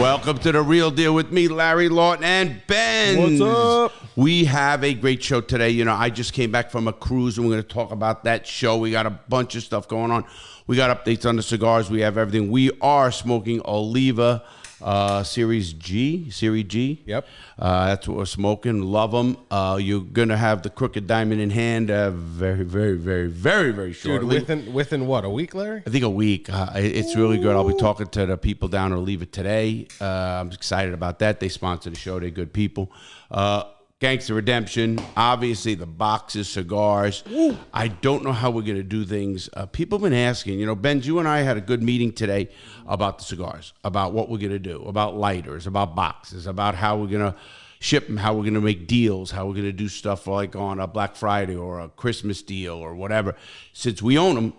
Welcome to The Real Deal with me, Larry, Lawton, and Benz. What's up? We have a great show today. You know, I just came back from a cruise, and we're going to talk about that show. We got a bunch of stuff going on. We got updates on the cigars. We have everything. We are smoking Oliva Series G. Yep. That's what we're smoking. Love them. You're going to have the Crooked Diamond in hand very shortly. Dude, within what, a week, Larry? I think a week. It's really good. I'll be talking to the people down at Oliva today. I'm excited about that. They sponsor the show. They're good people. Gangster Redemption, obviously the boxes, cigars. Woo. I don't know how we're going to do things. People have been asking, you know, Benz, you and I had a good meeting today about the cigars, about what we're going to do, about lighters, about boxes, about how we're going to ship them, how we're going to make deals, how we're going to do stuff like on a Black Friday or a Christmas deal or whatever. Since we own them,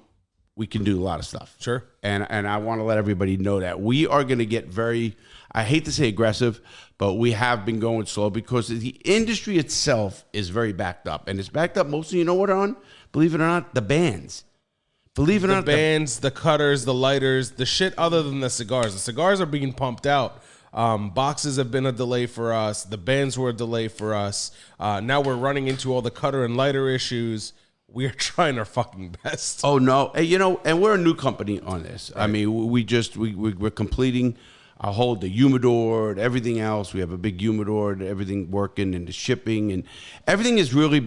we can do a lot of stuff. Sure. And I want to let everybody know that we are going to get very, I hate to say aggressive, but we have been going slow because the industry itself is very backed up. And it's backed up mostly, you know what, on? Believe it or not, the bands. Believe it or not. The bands, the cutters, the lighters, the shit other than the cigars. The cigars are being pumped out. Boxes have been a delay for us. The bands were a delay for us. Now we're running into all the cutter and lighter issues. We are trying our fucking best. Oh, no. Hey, you know, and we're a new company on this. Right. I mean, we're completing our whole, the humidor and everything else. We have a big humidor and everything working and the shipping and everything is really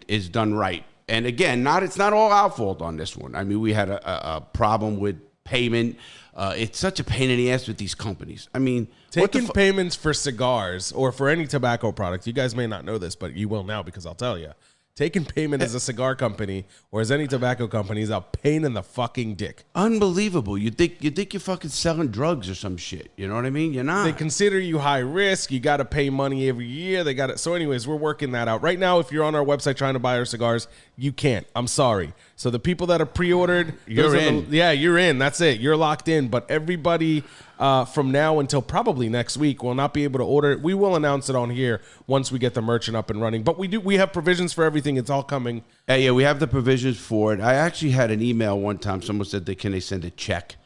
is done right. And again, it's not all our fault on this one. I mean, we had a problem with payment. It's such a pain in the ass with these companies. I mean, taking payments for cigars or for any tobacco product, you guys may not know this, but you will now because I'll tell you. Taking payment as a cigar company or as any tobacco company is a pain in the fucking dick. Unbelievable. You think you're fucking selling drugs or some shit. You know what I mean? You're not. They consider you high risk. You got to pay money every year. They got it. So anyways, we're working that out. Right now, if you're on our website trying to buy our cigars, you can't. I'm sorry. So the people that are pre-ordered, you're in. You're in. That's it. You're locked in. But everybody from now until probably next week will not be able to order it. We will announce it on here once we get the merchant up and running. But we have provisions for everything. It's all coming. Yeah, we have the provisions for it. I actually had an email one time. Someone said, can they send a check?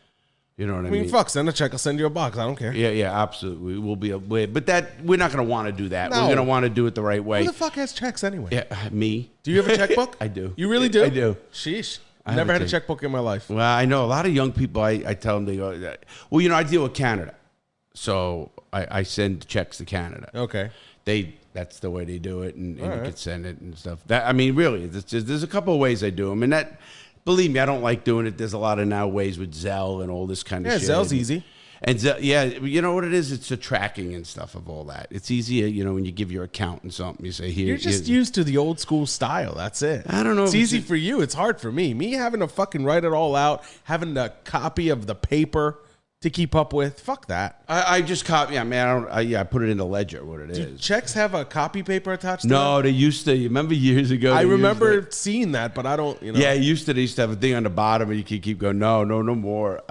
You know what I mean? Fuck, send a check. I'll send you a box. I don't care. Yeah, absolutely. We'll be but we're not going to want to do that. No. We're going to want to do it the right way. Who the fuck has checks anyway? Yeah, me. Do you have a checkbook? I do. You really do? I do. Sheesh. I've never had a checkbook in my life. Well, I know a lot of young people, I tell them, they go, well, you know, I deal with Canada. So I send checks to Canada. Okay. That's the way they do it, and you right. can send it and stuff. I mean, really, there's a couple of ways I do them, and that, believe me, I don't like doing it. There's a lot of now ways with Zelle and all this kind of shit. Yeah, Zelle's easy. And you know what it is? It's the tracking and stuff of all that. It's easier, you know, when you give your accountant something, you say, here. You're just used to the old school style. That's it. I don't know. It's easy for you. It's hard for me. Me having to fucking write it all out, having a copy of the paper to keep up with. Fuck that. I just copy. Yeah, man. I put it in the ledger. What it is. Do checks have a copy paper attached to No, them? they used to. You remember years ago? I remember seeing that, but I don't. You know. Yeah, they used to have a thing on the bottom, and you can keep going. No more.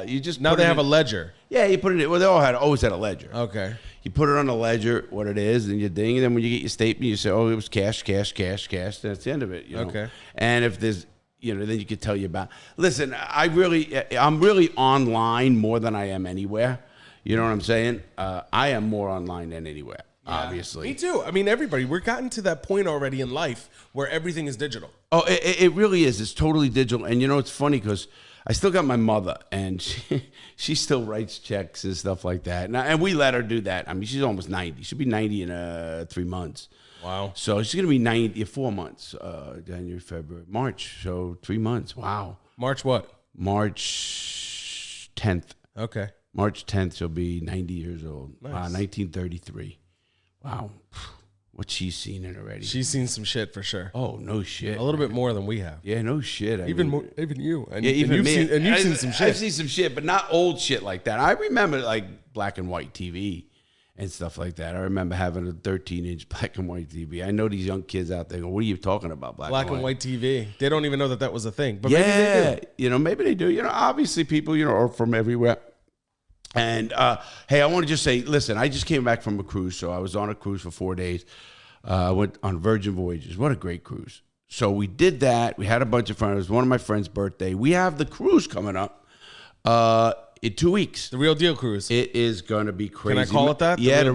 You just now they have a ledger. Yeah, you put it in. Well, they always had a ledger. Okay. You put it on the ledger, what it is, and your thing, and then when you get your statement, you say, oh, it was cash. That's the end of it. You know? Okay. And if there's, you know, then you could tell you about. Listen, I'm really online more than I am anywhere. You know what I'm saying? I am more online than anywhere, obviously. Me too. I mean, everybody. We're gotten to that point already in life where everything is digital. Oh, it really is. It's totally digital. And you know, it's funny because I still got my mother, and she still writes checks and stuff like that. And we let her do that. I mean, she's almost 90. She'll be 90 in 3 months. Wow. So she's going to be 90 in 4 months, January, February, March. So 3 months. Wow. March what? March 10th. Okay. March 10th, she'll be 90 years old. Nice. 1933. Wow. What she's seen it already. She's seen some shit for sure. Oh, no shit. A little bit more than we have. Yeah, no shit. Even you. And, yeah, even me. You've seen some shit. I've seen some shit, but not old shit like that. I remember like black and white TV and stuff like that. I remember having a 13-inch black and white TV. I know these young kids out there go, what are you talking about, black and white TV? They don't even know that was a thing. But yeah, maybe they do. You know, maybe they do. You know, obviously people, you know, are from everywhere. And, hey, I want to just say, listen, I just came back from a cruise. So I was on a cruise for 4 days. I went on Virgin Voyages. What a great cruise. So we did that. We had a bunch of fun. It was one of my friend's birthday. We have the cruise coming up in 2 weeks. The Real Deal Cruise. It is going to be crazy. Can I call it that? Yeah,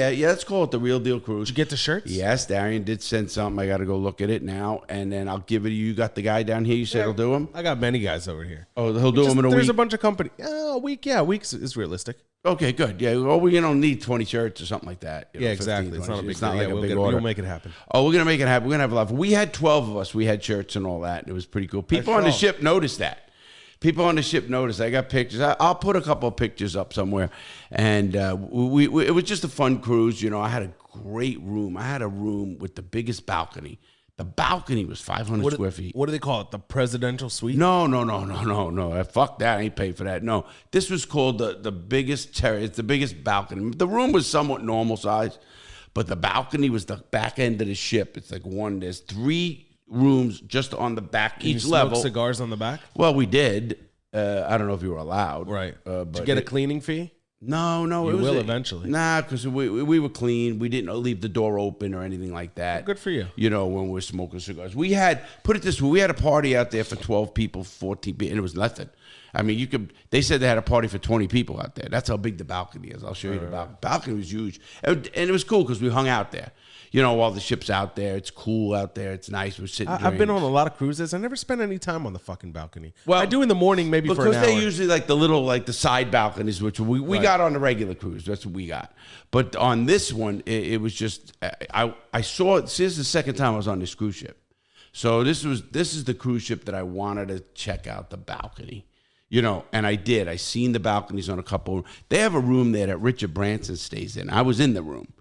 yeah. Let's call it the Real Deal Cruise. Did you get the shirts? Yes, Darian did send something. I got to go look at it now, and then I'll give it to you. You got the guy down here. You said he'll do them. I got many guys over here. Oh, he'll do them in a week. There's a bunch of company. A week. Yeah, a week is realistic. Okay, good. Yeah, well, we don't need 20 shirts or something like that. Yeah, exactly. It's not a big deal. Like a big order. We'll make it happen. Oh, we're gonna make it happen. We're gonna have a lot. We had 12 of us. We had shirts and all that, and it was pretty cool. People on the ship noticed that. People on the ship noticed. I got pictures. I'll put a couple of pictures up somewhere. And it was just a fun cruise. You know, I had a great room. I had a room with the biggest balcony. The balcony was 500 square feet. What do they call it? The presidential suite? No. Fuck that. I ain't paid for that. No. This was called the biggest terrace. It's the biggest balcony. The room was somewhat normal size, but the balcony was the back end of the ship. It's like there's 3 rooms just on the back, each level. Cigars on the back? Well, we did. I don't know if you were allowed. Right. But did you get a cleaning fee? No. You will eventually. Nah, because we were clean. We didn't leave the door open or anything like that. Good for you. You know, when we were smoking cigars. We had, put it this way, we had a party out there for 12 people, 14 people, and it was nothing. I mean, they said they had a party for 20 people out there. That's how big the balcony is. I'll show you the balcony. The balcony was huge. And it was cool because we hung out there. You know, while the ship's out there, it's cool out there. It's nice. We're sitting. I've been on a lot of cruises. I never spent any time on the fucking balcony. Well, I do in the morning, maybe for an hour. Because they're usually like the little, like the side balconies, which we got on the regular cruise. That's what we got. But on this one, it was just I saw it. This is the second time I was on this cruise ship. So this is the cruise ship that I wanted to check out the balcony. You know, and I did. I seen the balconies on a couple. They have a room there that Richard Branson stays in. I was in the room.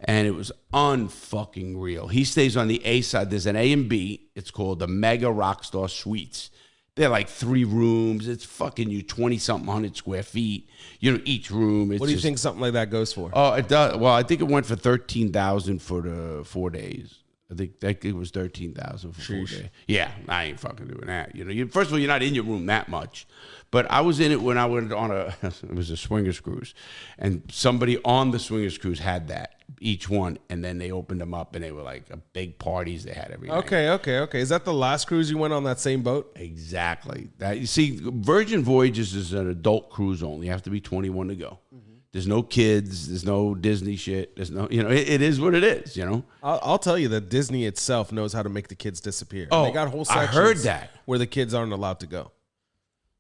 And it was unfucking real. He stays on the A side. There's an A and B. It's called the Mega Rockstar Suites. They're like 3 rooms. It's fucking 20-something 100 square feet. You know, each room. What do you think something like that goes for? Oh, it does. Well, I think it went for $13,000 for the 4 days. I think it was $13,000 for 4 days. Yeah, I ain't fucking doing that. You know, first of all, you're not in your room that much. But I was in it when I went on it was a swingers cruise, and somebody on the swingers cruise had that, each one, and then they opened them up, and they were like big parties they had every night. Okay. Is that the last cruise you went on that same boat? Exactly. You see, Virgin Voyages is an adult cruise only. You have to be 21 to go. Mm-hmm. There's no kids. There's no Disney shit. There's no, it is what it is, you know? I'll tell you that Disney itself knows how to make the kids disappear. Oh, they got whole sections I heard that. Where the kids aren't allowed to go.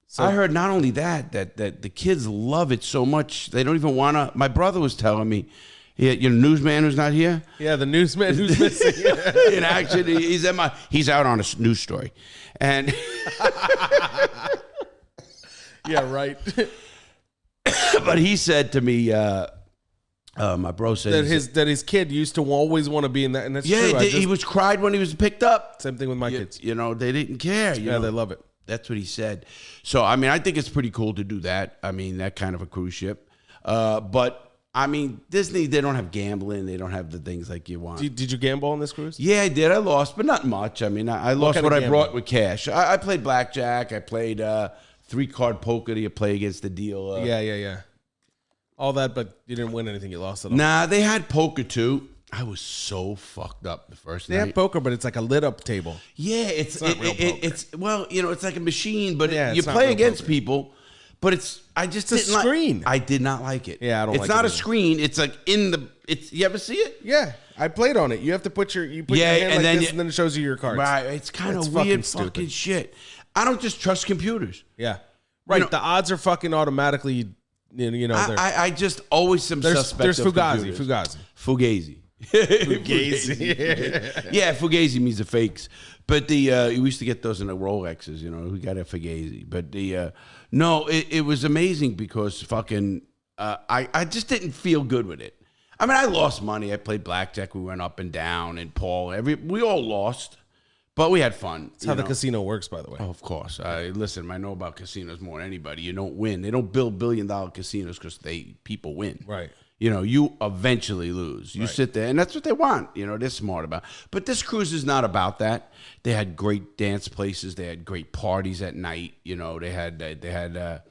So, I heard not only that the kids love it so much, they don't even want to. My brother was telling me, newsman who's not here? Yeah, the newsman who's missing. In action, he's out on a news story. And yeah, right. But he said to me, my bro said that his kid used to always want to be in that, and that's true. Yeah, he was cried when he was picked up. Same thing with my kids. You know, they didn't care. Yeah, they love it. That's what he said. So, I mean, I think it's pretty cool to do that. I mean, that kind of a cruise ship. But, I mean, Disney, they don't have gambling. They don't have the things like you want. Did you gamble on this cruise? Yeah, I did. I lost, but not much. I mean, I lost what I brought with cash. I played blackjack. I played 3-card poker to play against the dealer. Yeah. All that, but you didn't win anything. You lost it all. Nah, they had poker, too. I was so fucked up the first night. They have poker, but it's like a lit up table. Yeah, it's not real poker. It's it's like a machine, but yeah, you play against poker. People. But it's a screen. I did not like it. Yeah, I don't like it. It's not a screen. It's like you ever see it? Yeah, I played on it. You have to put your hand like this, and then it shows you your cards. Right. It's kind of weird fucking shit. I don't just trust computers. Yeah. Right. The odds are fucking automatically. I just always am suspect. There's of Fugazi. Fugazi. Yeah, Fugazi means the fakes. But we used to get those in the Rolexes, we got a Fugazi. But it was amazing because fucking I just didn't feel good with it. I mean, I lost money. I played blackjack. We went up and down, and Paul, we all lost. But we had fun. That's how the casino works, by the way. Oh, of course. Listen, I know about casinos more than anybody. You don't win. They don't build billion-dollar casinos because people win. Right. You eventually lose. You sit there, and that's what they want. They're smart about it. But this cruise is not about that. They had great dance places. They had great parties at night. They had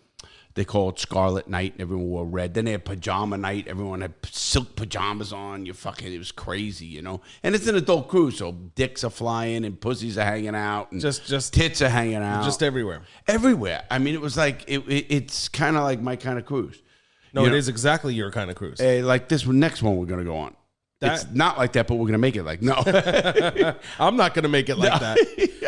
They call it Scarlet Night, and everyone wore red. Then they had Pajama Night. Everyone had silk pajamas on. It was crazy, you know. And it's an adult cruise, so dicks are flying and pussies are hanging out, and just tits are hanging out, just everywhere. Everywhere. I mean, it was like it's kind of like my kind of cruise. No, it is exactly your kind of cruise. Like this next one we're gonna go on. It's not like that, but we're gonna make it like no. I'm not gonna make it like that.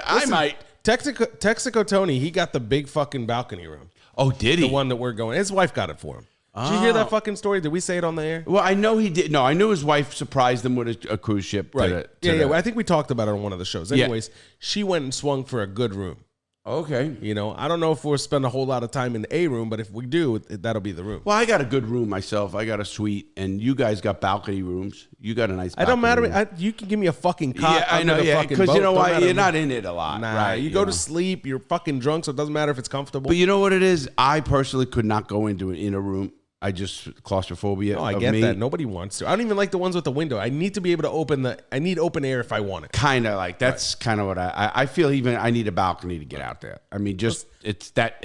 I might. Texaco Tony, he got the big fucking balcony room. Oh, did he? The one that we're going. His wife got it for him. Did you hear that fucking story? Did we say it on the air? Well, I know he did. No, I knew his wife surprised him with a cruise ship. Right. I think we talked about it on one of the shows. Anyways, she went and swung for a good room. Okay. You know, I don't know if we'll spend a whole lot of time in the A room, but if we do, that'll be the room. Well, I got a good room myself. I got a suite, and you guys got balcony rooms. You got a nice balcony. I don't matter. You can give me a fucking cot. Yeah, I know. Yeah, because you know why? You're not in it a lot. Nah, right? You go to sleep. You're fucking drunk, so it doesn't matter if it's comfortable. But you know what it is? I personally could not go into an inner room. I just claustrophobia. No, I get that. Nobody wants to. I don't even like the ones with the window. I need to be able to open I need open air if I want it. Kind of like that's kind of what I feel. Even I need a balcony to get out there. I mean, just it's that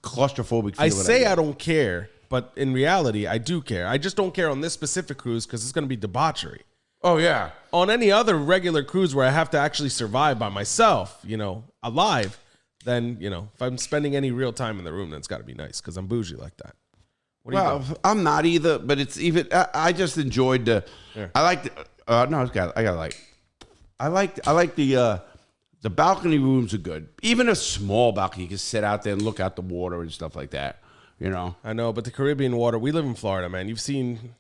claustrophobic feeling. I say I don't care, but in reality, I do care. I just don't care on this specific cruise because it's going to be debauchery. Oh yeah. On any other regular cruise where I have to actually survive by myself, you know, alive, then you know, if I'm spending any real time in the room, then it's got to be nice because I'm bougie like that. Well, I'm not either, but it's even. I just enjoyed the. Yeah. I like. I like the balcony rooms are good. Even a small balcony, you can sit out there and look out the water and stuff like that. You know. I know, but the Caribbean water. We live in Florida, man. You've seen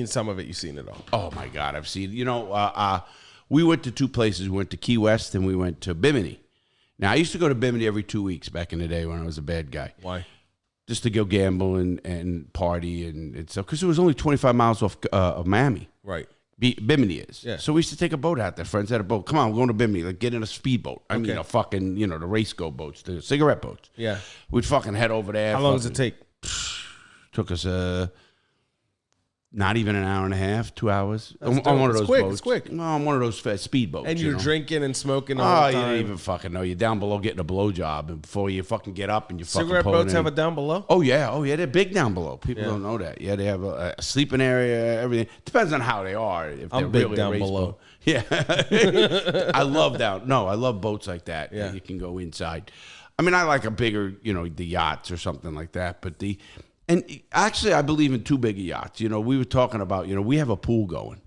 some of it. You've seen it all. Oh my God, I've seen. You know, we went to two places. We went to Key West and we went to Bimini. Now I used to go to Bimini every 2 weeks back in the day when I was a bad guy. Why? Just to go gamble and party and stuff. Because it was only 25 miles off of Miami. Right. Bimini is. Yeah. So we used to take a boat out there. Friends had a boat. Come on, we're going to Bimini. Like, get in a speedboat. I mean, a fucking, the race go boats, the cigarette boats. Yeah. We'd fucking head over there. How long does it take? Took us not even an hour and a half, 2 hours. On one of those boats. It's quick. No, on one of those speedboats. And you're drinking and smoking all the time. You don't even fucking know. You're down below getting a blowjob and before you fucking get up and you fucking cigarette boats have a down below? Oh, yeah. They're big down below. People don't know that. Yeah, they have a sleeping area, everything. Depends on how they are. If I'm they're big really down below. Boat. Yeah. I love boats like that. Yeah. You can go inside. I mean, I like a bigger, the yachts or something like that. But and actually, I believe in too big of yachts. We were talking about, we have a pool going.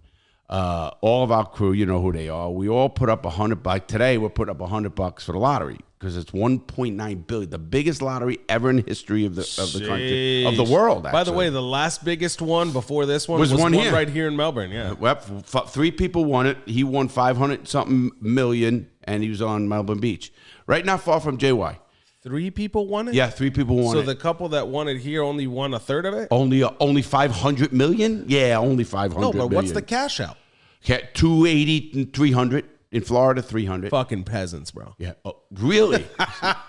All of our crew, you know who they are. We all put up $100. Like today, we're putting up $100 for the lottery because it's 1.9 billion, the biggest lottery ever in history of the country, of the world. Actually. By the way, the last biggest one before this one was one right here in Melbourne. Yeah, well, 3 people won it. He won 500-something million, and he was on Melbourne Beach, right not far from JY. 3 people won it? Yeah, 3 people won it. So the couple that won it here only won a third of it? Only 500 million? Yeah, only 500 million. No, but what's the cash out? 280 and 300. In Florida, 300. Fucking peasants, bro. Yeah. Oh, really?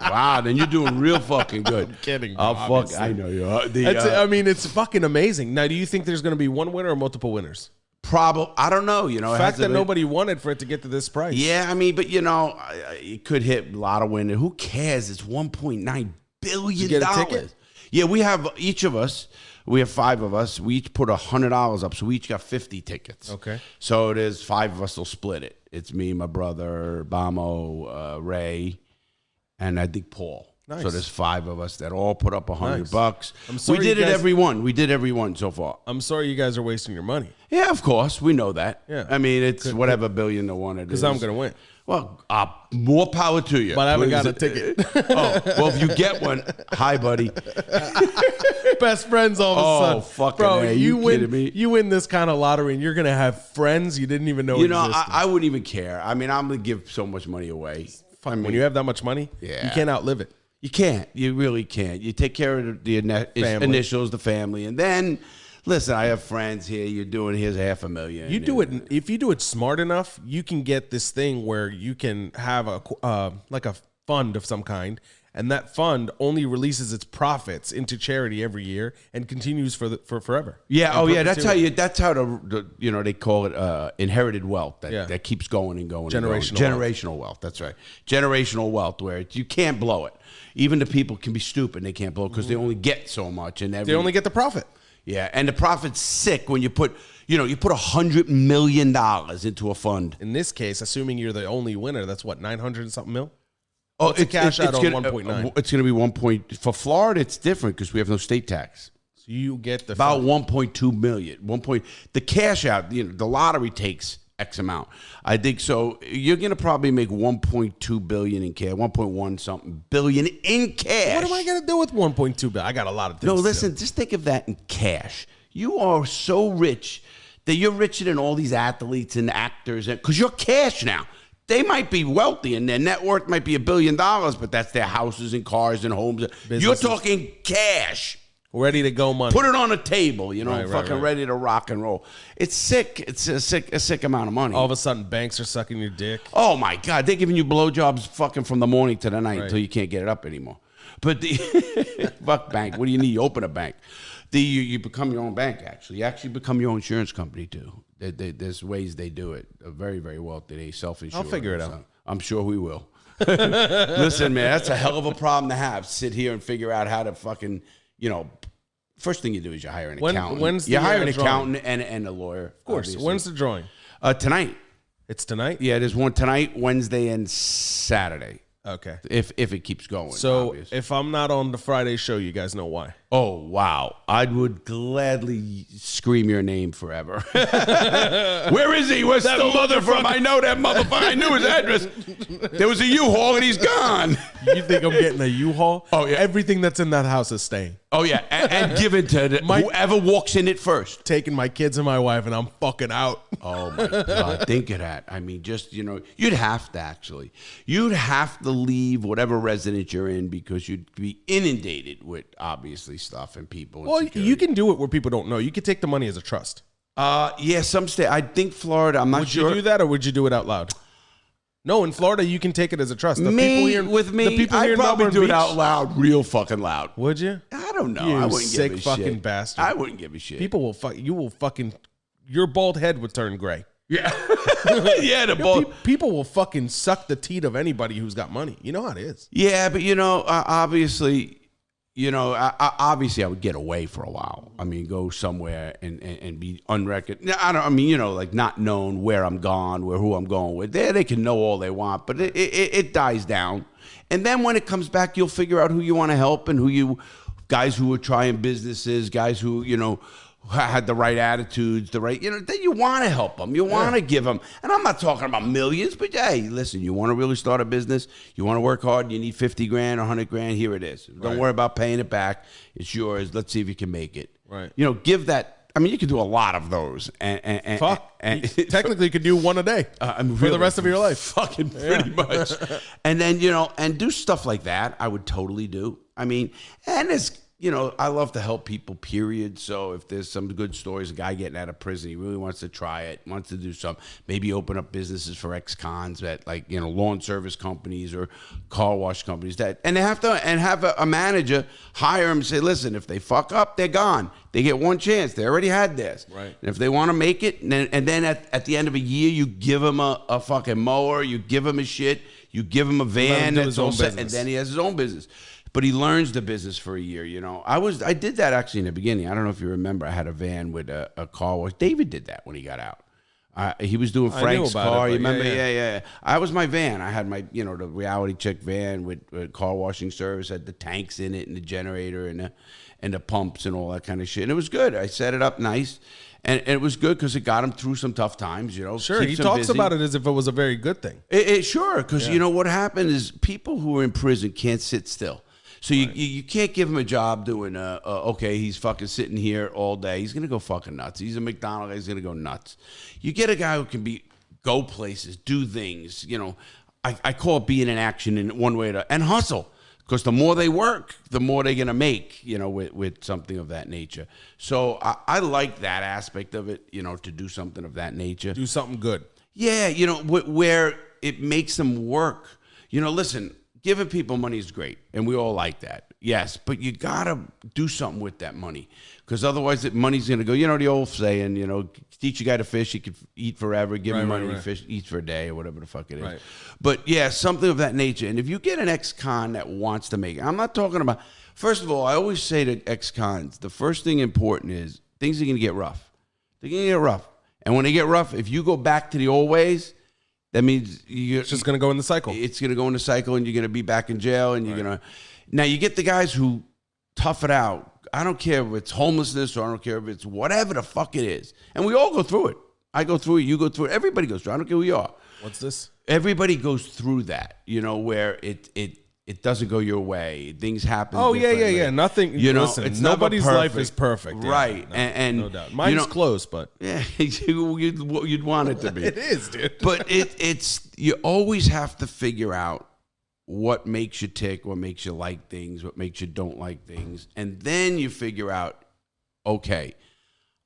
Wow, then you're doing real fucking good. I'm kidding, bro. Oh, fuck. I know you are. It's fucking amazing. Now, do you think there's going to be one winner or multiple winners? Probably, I don't know. The fact that nobody wanted for it to get to this price. Yeah, I mean, but it could hit a lot of winners. Who cares? It's $1.9 billion. Did you get a ticket? Yeah, we have each of us. We have 5 of us. We each put $100 up, so we each got 50 tickets. Okay. So there's 5 of us will split it. It's me, my brother, Bamo, Ray, and I think Paul. Nice. So there's 5 of us that all put up $100. We did it every one. We did every one so far. I'm sorry you guys are wasting your money. Yeah, of course. We know that. Yeah. I mean, it's whatever billion to one it is. Because I'm going to win. Well, more power to you. But I haven't got a ticket. Well, if you get one, hi, buddy. Best friends all of a sudden. Oh, fucking bro, A, you kidding me? You win this kind of lottery, and you're going to have friends you didn't even know existed. I wouldn't even care. I mean, I'm going to give so much money away. When you have that much money, you can't outlive it. You can't. You really can't. You take care of the initials, the family, and then... Listen, I have friends here. Here's $500,000. You do it if you do it smart enough. You can get this thing where you can have a like a fund of some kind, and that fund only releases its profits into charity every year and continues for forever. Yeah. Oh, yeah. That's how the they call it inherited wealth that keeps going and going. Generational wealth. That's right. Generational wealth, where you can't blow it. Even the people can be stupid and they can't blow it because they only get so much, and they only get the profit. Yeah, and the profit's sick when you put $100 million into a fund. In this case, assuming you're the only winner, that's what, 900 and something mil? Oh, it's cash out on 1.9. It's going to be 1 point. For Florida, it's different because we have no state tax. So you get about 1.2 million. The cash out. The lottery takes X amount. I think so. You're going to probably make 1.2 billion in cash, 1.1 something billion in cash. What am I going to do with 1.2 billion? I got a lot of things. No, listen. Just think of that in cash. You are so rich that you're richer than all these athletes and actors because you're cash now. They might be wealthy and their net worth might be $1 billion, but that's their houses and cars and homes. Businesses. You're talking cash. Ready to go money. Put it on a table, ready to rock and roll. It's sick. It's a sick amount of money. All of a sudden, banks are sucking your dick. Oh, my God. They're giving you blowjobs fucking from the morning to the night until you can't get it up anymore. But fuck bank. What do you need? You open a bank. You become your own bank, actually. You actually become your own insurance company, too. There's ways they do it. Very, very well. They self-insure. I'll figure it out. I'm sure we will. Listen, man, that's a hell of a problem to have. Sit here and figure out how to fucking, first thing you do is you hire an accountant. You hire an accountant and a lawyer. Of course. Obviously. When's the drawing? Tonight. It's tonight? Yeah, there's one tonight, Wednesday, and Saturday. Okay. If it keeps going. So obviously. If I'm not on the Friday show, you guys know why. Oh, wow. I would gladly scream your name forever. Where is he? Where's that mother from? I know that motherfucker. I knew his address. There was a U-Haul and he's gone. You think I'm getting a U-Haul? Oh, yeah. Everything that's in that house is staying. Oh, yeah. And give it to whoever walks in it first. Taking my kids and my wife, and I'm fucking out. Oh, my God. Think of that. I mean, just, you'd have to actually. You'd have to leave whatever residence you're in because you'd be inundated with, obviously, stuff and people. Well, you can do it where people don't know. You could take the money as a trust. Yeah, some state. I think Florida. I'm not sure. Would you do that, or would you do it out loud? No, in Florida, you can take it as a trust. I'd probably do it out loud, real fucking loud. Would you? I don't know. You I wouldn't sick give a fucking shit. bastard. I wouldn't give a shit. People will fuck. You will fucking. Your bald head would turn gray. Yeah, yeah. The bald people will fucking suck the teat of anybody who's got money. You know how it is. Yeah, but obviously. Obviously, I would get away for a while. I mean, go somewhere and be unrecognized. Like not known where I'm gone, who I'm going with. They can know all they want, but it dies down. And then when it comes back, you'll figure out who you want to help and guys who are trying businesses, guys who, had the right attitudes, then you want to help them. You want to give them. And I'm not talking about millions, but hey, listen, you want to really start a business, you want to work hard, you need 50 grand, 100 grand, here it is. Don't worry about paying it back. It's yours. Let's see if you can make it. Right. Give that. I mean, you can do a lot of those. And technically, you could do one a day for the rest of your life. Fucking pretty much. And then, and do stuff like that. I would totally do. I mean, and it's, I love to help people, period. So if there's some good stories, a guy getting out of prison, he really wants to try it, wants to do something, maybe open up businesses for ex-cons that lawn service companies or car wash companies and they have to, and have a manager hire them and say, listen, if they fuck up, they're gone. They get one chance. They already had theirs. Right. And if they want to make it, and then at the end of a year, you give them a fucking mower, you give them a shit, you give him a van, and then he has his own business. But he learns the business for a year, I did that actually in the beginning. I don't know if you remember. I had a van with a car wash. David did that when he got out. He was doing Frank's car. You remember? Yeah. I was my van. I had my, the reality check van with car washing service. Had the tanks in it and the generator and the pumps and all that kind of shit. And it was good. I set it up nice. And it was good because it got him through some tough times, Sure, he talks about it as if it was a very good thing. Sure, because, what happened is people who are in prison can't sit still. So you can't give him a job doing, okay, he's fucking sitting here all day. He's going to go fucking nuts. He's a McDonald's. He's going to go nuts. You get a guy who can go places, do things, I call it being in action in one way and hustle. Because the more they work, the more they're going to make, with something of that nature. So I like that aspect of it, to do something of that nature. Do something good. Yeah, where it makes them work. Listen, giving people money is great, and we all like that. Yes, but you gotta do something with that money, because otherwise, money's gonna go. You know the old saying, teach a guy to fish, he could eat forever. Give him money, he fish, eats for a day, or whatever the fuck it is. Right. But yeah, something of that nature. And if you get an ex-con that wants to make it, I'm not talking about. First of all, I always say to ex-cons, the first thing important is things are gonna get rough. They're gonna get rough, and when they get rough, if you go back to the old ways, that means it's just going to go in the cycle. It's going to go in the cycle, and you're going to be back in jail, and you're going to. Now you get the guys who tough it out. I don't care if it's homelessness, or I don't care if it's whatever the fuck it is, and we all go through it. I go through it. You go through it. Everybody goes through it. I don't care who you are. What's this? Everybody goes through that. Where it doesn't go your way. Things happen. Oh yeah. Nothing. Listen, it's nobody's life is perfect. Right. Yeah, and no doubt. Mine's close, but yeah, you'd want it to be. It is, dude. But it's you always have to figure out what makes you tick, what makes you like things, what makes you don't like things, and then you figure out, okay,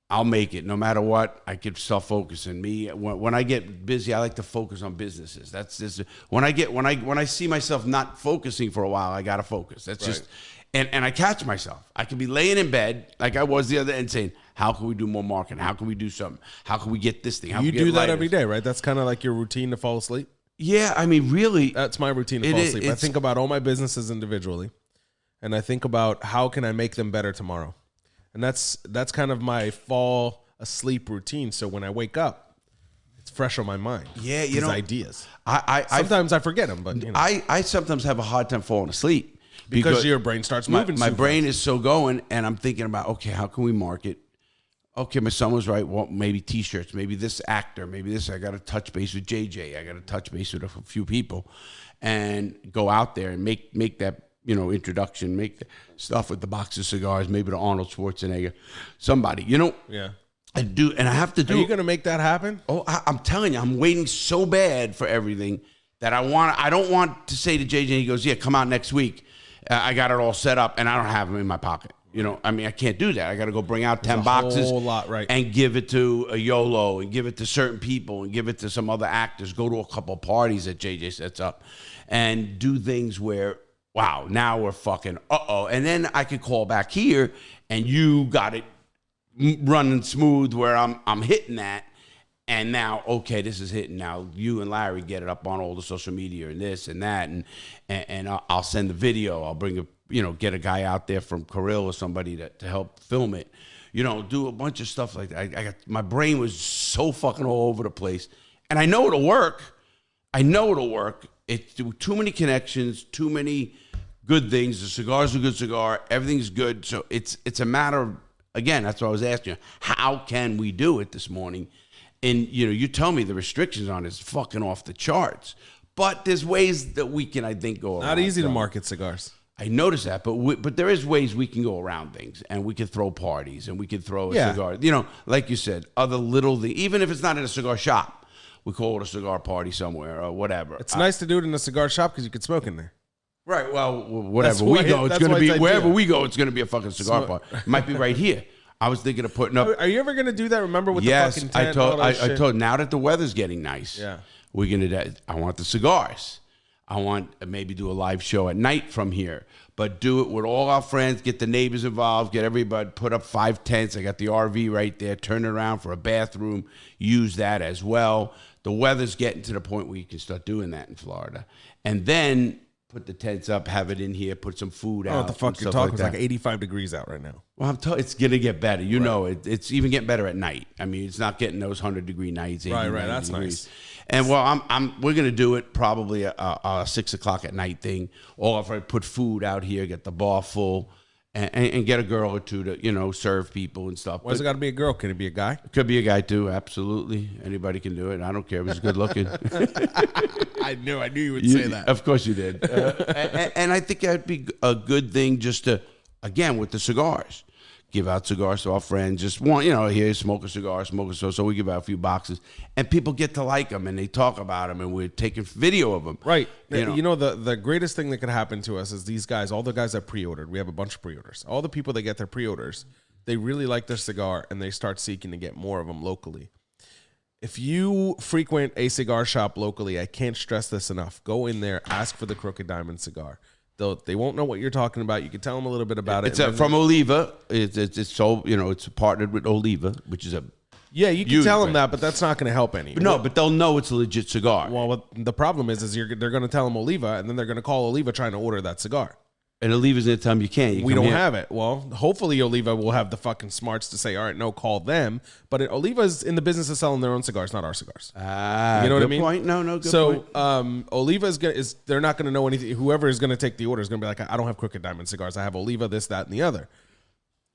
I'll make it no matter what. I can self-focus. And me, when I get busy, I like to focus on businesses. That's just when I see myself not focusing for a while, I gotta focus. That's just, and I catch myself. I can be laying in bed like I was the other day and saying, how can we do more marketing? How can we do something? How can we get this thing? How you do that every day, right? That's kind of like your routine to fall asleep. Yeah, I mean, really, that's my routine to fall asleep. I think about all my businesses individually, and I think about how can I make them better tomorrow. And that's kind of my fall asleep routine. So when I wake up, it's fresh on my mind. Yeah, these ideas. Sometimes I forget them, but I sometimes have a hard time falling asleep because your brain starts moving. My brain is so going, and I'm thinking about, okay, how can we market? Okay, my son was right. Well, maybe T-shirts, maybe this actor, maybe this. I got to touch base with JJ. I got to touch base with a few people, and go out there and make that. Introduction, make the stuff with the box of cigars, maybe to Arnold Schwarzenegger, somebody, Yeah. I do, and I have to do. Are you going to make that happen? Oh, I'm telling you, I'm waiting so bad for everything that I don't want to say to JJ, he goes, yeah, come out next week. I got it all set up, and I don't have them in my pocket. I mean, I can't do that. I got to go bring out 10 boxes whole lot, right, and give it to a YOLO and give it to certain people and give it to some other actors, go to a couple parties that JJ sets up and do things where, wow, now we're fucking and then I could call back here, and you got it running smooth where I'm hitting that, and now okay, this is hitting. Now you and Larry get it up on all the social media and this and that, and I'll send the video. I'll bring get a guy out there from Kirill or somebody to help film it. Do a bunch of stuff like that. My brain was so fucking all over the place, and I know it'll work. It's too many connections, too many good things. The cigar's a good cigar. Everything's good. So it's a matter of, again, that's what I was asking you. How can we do it this morning? And, you tell me the restrictions on it is fucking off the charts. But there's ways that we can, I think, go around. Not easy to market cigars. I noticed that. But there is ways we can go around things. And we can throw parties. And we can throw a cigar. Like you said, other little things. Even if it's not in a cigar shop, we call it a cigar party somewhere or whatever. It's nice to do it in a cigar shop because you can smoke in there. Right. Well, whatever we go, it's going to be wherever we go. It's going to be a fucking cigar party. It might be right here. I was thinking of putting up. Are you ever going to do that? Remember with the fucking tent? I told. Now that the weather's getting nice, we're going to. I want the cigars. I want maybe do a live show at night from here, but do it with all our friends. Get the neighbors involved. Get everybody. Put up 5 tents. I got the RV right there. Turn it around for a bathroom. Use that as well. The weather's getting to the point where you can start doing that in Florida, and then put the tents up, have it in here, put some food out. What the fuck you're talking? It's like 85 degrees out right now. Well, it's gonna get better. It's even getting better at night. I mean, it's not getting those 100-degree nights. Right. That's nice. And we're gonna do it probably a 6 o'clock at night thing. Or if I put food out here, get the bar full, and get a girl or two to serve people and stuff. Why does it got to be a girl? Can it be a guy? It could be a guy too. Absolutely, anybody can do it. I don't care if he's good looking. I knew you would say that. Of course you did. And I think that'd be a good thing just to, again, with the cigars. Give out cigars to our friends. Just here, smoke a cigar. So we give out a few boxes. And people get to like them, and they talk about them, and we're taking video of them. Right. The greatest thing that could happen to us is these guys, all the guys that pre-ordered. We have a bunch of pre-orders. All the people that get their pre-orders, they really like their cigar, and they start seeking to get more of them locally. If you frequent a cigar shop locally, I can't stress this enough. Go in there, ask for the Crooked Diamond cigar. They won't know what you're talking about. You can tell them a little bit about it. It's from Oliva. It's so it's partnered with Oliva, which is a yeah. You can tell them that, but that's not going to help any. No, but they'll know it's a legit cigar. Well, the problem is they're going to tell them Oliva, and then they're going to call Oliva trying to order that cigar. And Oliva's going to tell them you can't. We don't have it. Well, hopefully Oliva will have the fucking smarts to say, all right, no, call them. But Oliva's in the business of selling their own cigars, not our cigars. Ah, you know what I good mean? Point. No, good point. point. Oliva they're not going to know anything. Whoever is going to take the order is going to be like, I don't have Crooked Diamond cigars. I have Oliva, this, that, and the other.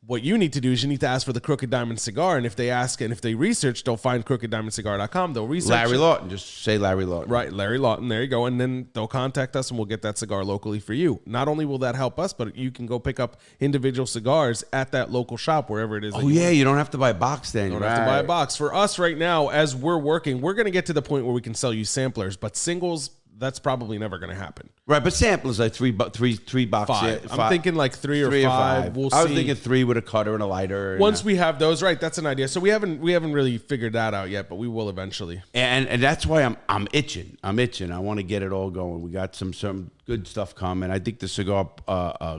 What you need to do is you need to ask for the Crooked Diamond cigar, and if they ask and if they research, they'll find crookeddiamondcigar.com. They'll research Larry Lawton. Just say Larry Lawton. Right, Larry Lawton. There you go. And then they'll contact us, and we'll get that cigar locally for you. Not only will that help us, but you can go pick up individual cigars at that local shop, wherever it is. Oh, yeah, you don't have to buy a box then. You don't have to buy a box. For us right now, as we're working, we're going to get to the point where we can sell you samplers, but singles, that's probably never going to happen. Right, but samplers like three boxes. Five. I'm thinking like three or five. We'll see. I was thinking 3 with a cutter and a lighter. Once we have those, right? That's an idea. So we haven't really figured that out yet, but we will eventually. And that's why I'm itching. I want to get it all going. We got some good stuff coming. I think the cigar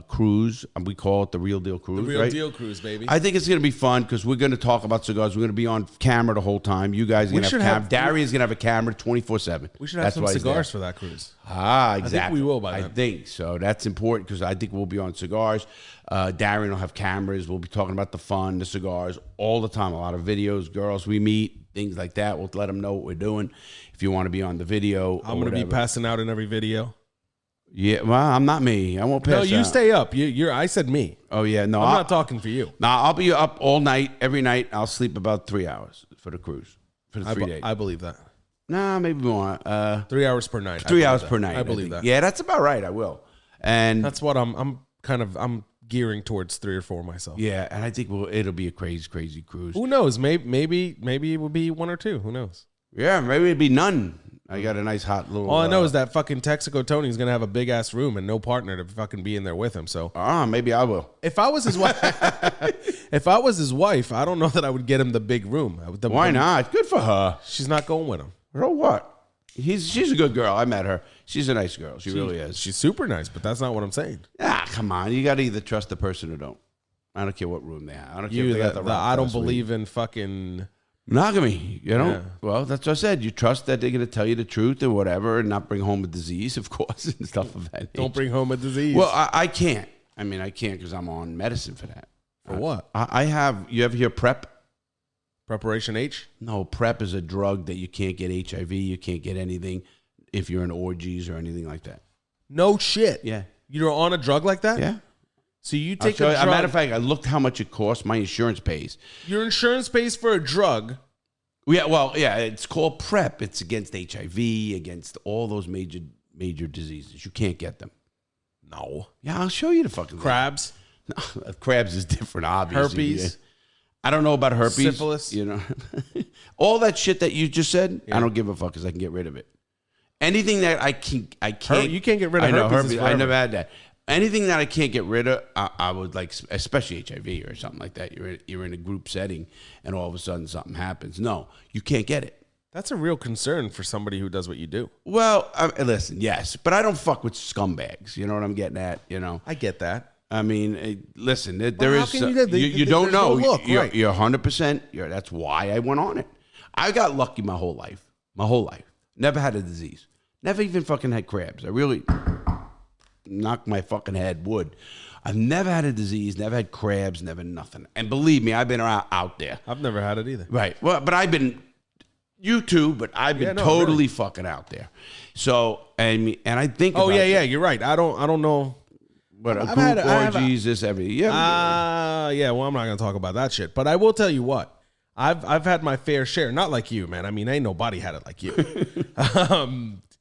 cruise, we call it the Real Deal Cruise. The Real Deal Cruise, baby. I think it's going to be fun because we're going to talk about cigars. We're going to be on camera the whole time. You guys are going to have Darian's going to have a camera 24/7. We should have some cigars for that cruise. Ah, exactly. I think we will by then. I think so. That's important because I think we'll be on cigars. Darian will have cameras. We'll be talking about the fun, the cigars all the time. A lot of videos, girls we meet, things like that. We'll let them know what we're doing. If you want to be on the video, I'm going to be passing out in every video. Yeah, well, I'm not me. I won't pass out. No, you stay up. I said me. Oh yeah, no, I'm not talking for you. No, I'll be up all night, every night. I'll sleep about 3 hours for the cruise for the 3 days. I believe that. Nah, maybe more. 3 hours per night. 3 hours per night. I believe that. Yeah, that's about right. I will. And that's what I'm gearing towards 3 or 4 myself. Yeah, and I think it'll be a crazy cruise. Who knows? Maybe it will be 1 or 2. Who knows? Yeah, maybe it'd be none. I got a nice hot little. All I know is that fucking Texaco Tony's gonna have a big ass room and no partner to fucking be in there with him. So maybe I will. If I was his wife, I don't know that I would get him the big room. Why not? Good for her. She's not going with him. So what? She's a good girl. I met her. She's a nice girl. She really is. She's super nice, but that's not what I'm saying. Ah, come on. You got to either trust the person or don't. I don't care what room they have. I don't care if they got the I don't believe in fucking monogamy. You know? Yeah. Well, that's what I said. You trust that they're going to tell you the truth or whatever and not bring home a disease, of course, and stuff of that nature. Don't bring home a disease. Well, I can't. I mean, I can't because I'm on medicine for that. For what? I have, you ever hear PrEP? Preparation H? No, PrEP is a drug that you can't get HIV. You can't get anything if you're in orgies or anything like that. No shit. Yeah. You're on a drug like that? Yeah. So you take a drug. As a matter of fact, I looked how much it costs. My insurance pays. Your insurance pays for a drug? Yeah, well, yeah, it's called PrEP. It's against HIV, against all those major diseases. You can't get them. No. Yeah, I'll show you the fucking crabs. No, crabs is different, obviously. Herpes. I don't know about herpes. Syphilis. You know, all that shit that you just said. Yeah. I don't give a fuck because I can get rid of it. Anything that I can't. You can't get rid of herpes. I never had that. Anything that I can't get rid of, I would like, especially HIV or something like that. You're in a group setting, and all of a sudden something happens. No, you can't get it. That's a real concern for somebody who does what you do. Well, listen, yes, but I don't fuck with scumbags. You know what I'm getting at? You know, I get that. I mean, listen, there is. You don't know. No you're 100%. That's why I went on it. I got lucky my whole life. Never had a disease. Never even fucking had crabs. I really knocked my fucking head wood. I've never had a disease, never had crabs, never nothing. And believe me, I've been out there. I've never had it either. Right. Well, but I've been, you too, but I've been totally fucking out there. So, and I think. Oh, yeah, you're right. I don't know. But a group orgies, this, everything. Yeah. Yeah, well, I'm not going to talk about that shit. But I will tell you what. I've had my fair share. Not like you, man. I mean, ain't nobody had it like you.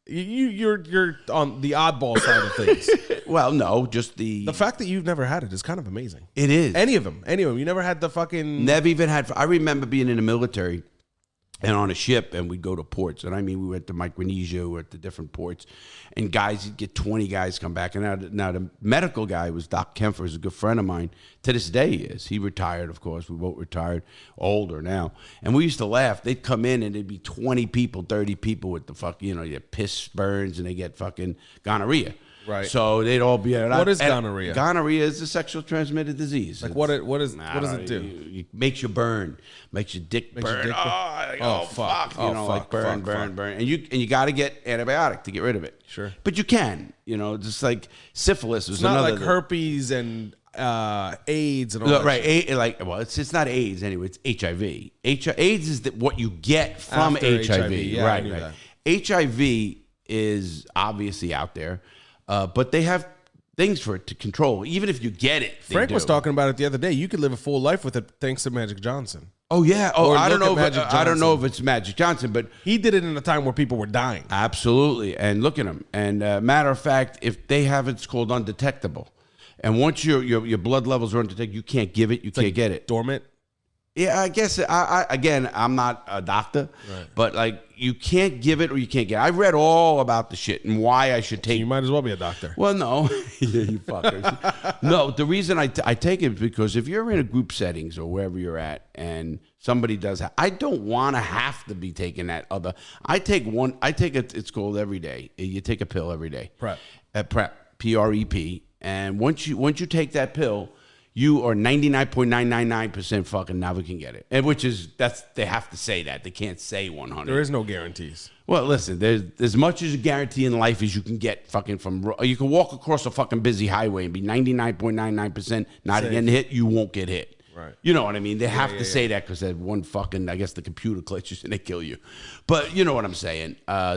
You're on the oddball side of things. Well, no, just the fact that you've never had it is kind of amazing. It is. Any of them. You never had the fucking. Never even had. I remember being in the military, and on a ship, and we'd go to ports. And I mean, we went to Micronesia, we went to different ports, and guys, you'd get 20 guys come back. And now the medical guy was Doc Kempfer, who's a good friend of mine. To this day, he is. He retired, of course. We both retired, older now. And we used to laugh. They'd come in, and it'd be 20 people, 30 people with the fuck, you get piss burns, and they get fucking gonorrhea. Right. So they'd all be. What is gonorrhea? Gonorrhea is a sexual transmitted disease. Like what does it do? It makes you burn, makes your dick burn. Oh, fuck! Burn. And you got to get antibiotic to get rid of it. Sure. But you can, just like syphilis. It's not like herpes and AIDS and all that. Right. It's not AIDS anyway. It's HIV. AIDS is what you get from After HIV. Yeah, right. I knew Right. that. HIV is obviously out there. But they have things for it to control. Even if you get it. Frank was talking about it the other day. You could live a full life with it thanks to Magic Johnson. Oh, yeah. Oh, I don't know if it's Magic Johnson, but he did it in a time where people were dying. Absolutely. And look at him. And matter of fact, if they have it, it's called undetectable. And once your blood levels are undetected, you can't give it. You can't get it. Dormant. Yeah, I guess. I'm not a doctor, right. But like you can't give it or you can't get it. I've read all about the shit and why I should take. You might as well be a doctor. Well, no, yeah, you fuckers. No, the reason I take it is because if you're in a group settings or wherever you're at and somebody does, I don't want to have to be taking that other. I take it. It's called every day. You take a pill every day. Prep. Prep. PREP. And once you take that pill, you are 99.999% fucking never can get it. And they have to say that. They can't say 100. There is no guarantees. Well, listen, there's as much as a guarantee in life as you can get fucking from. You can walk across a fucking busy highway and be 99.99% not getting hit. You won't get hit. Right. You know what I mean? They have to say that because that one fucking, I guess the computer glitches and they kill you. But you know what I'm saying?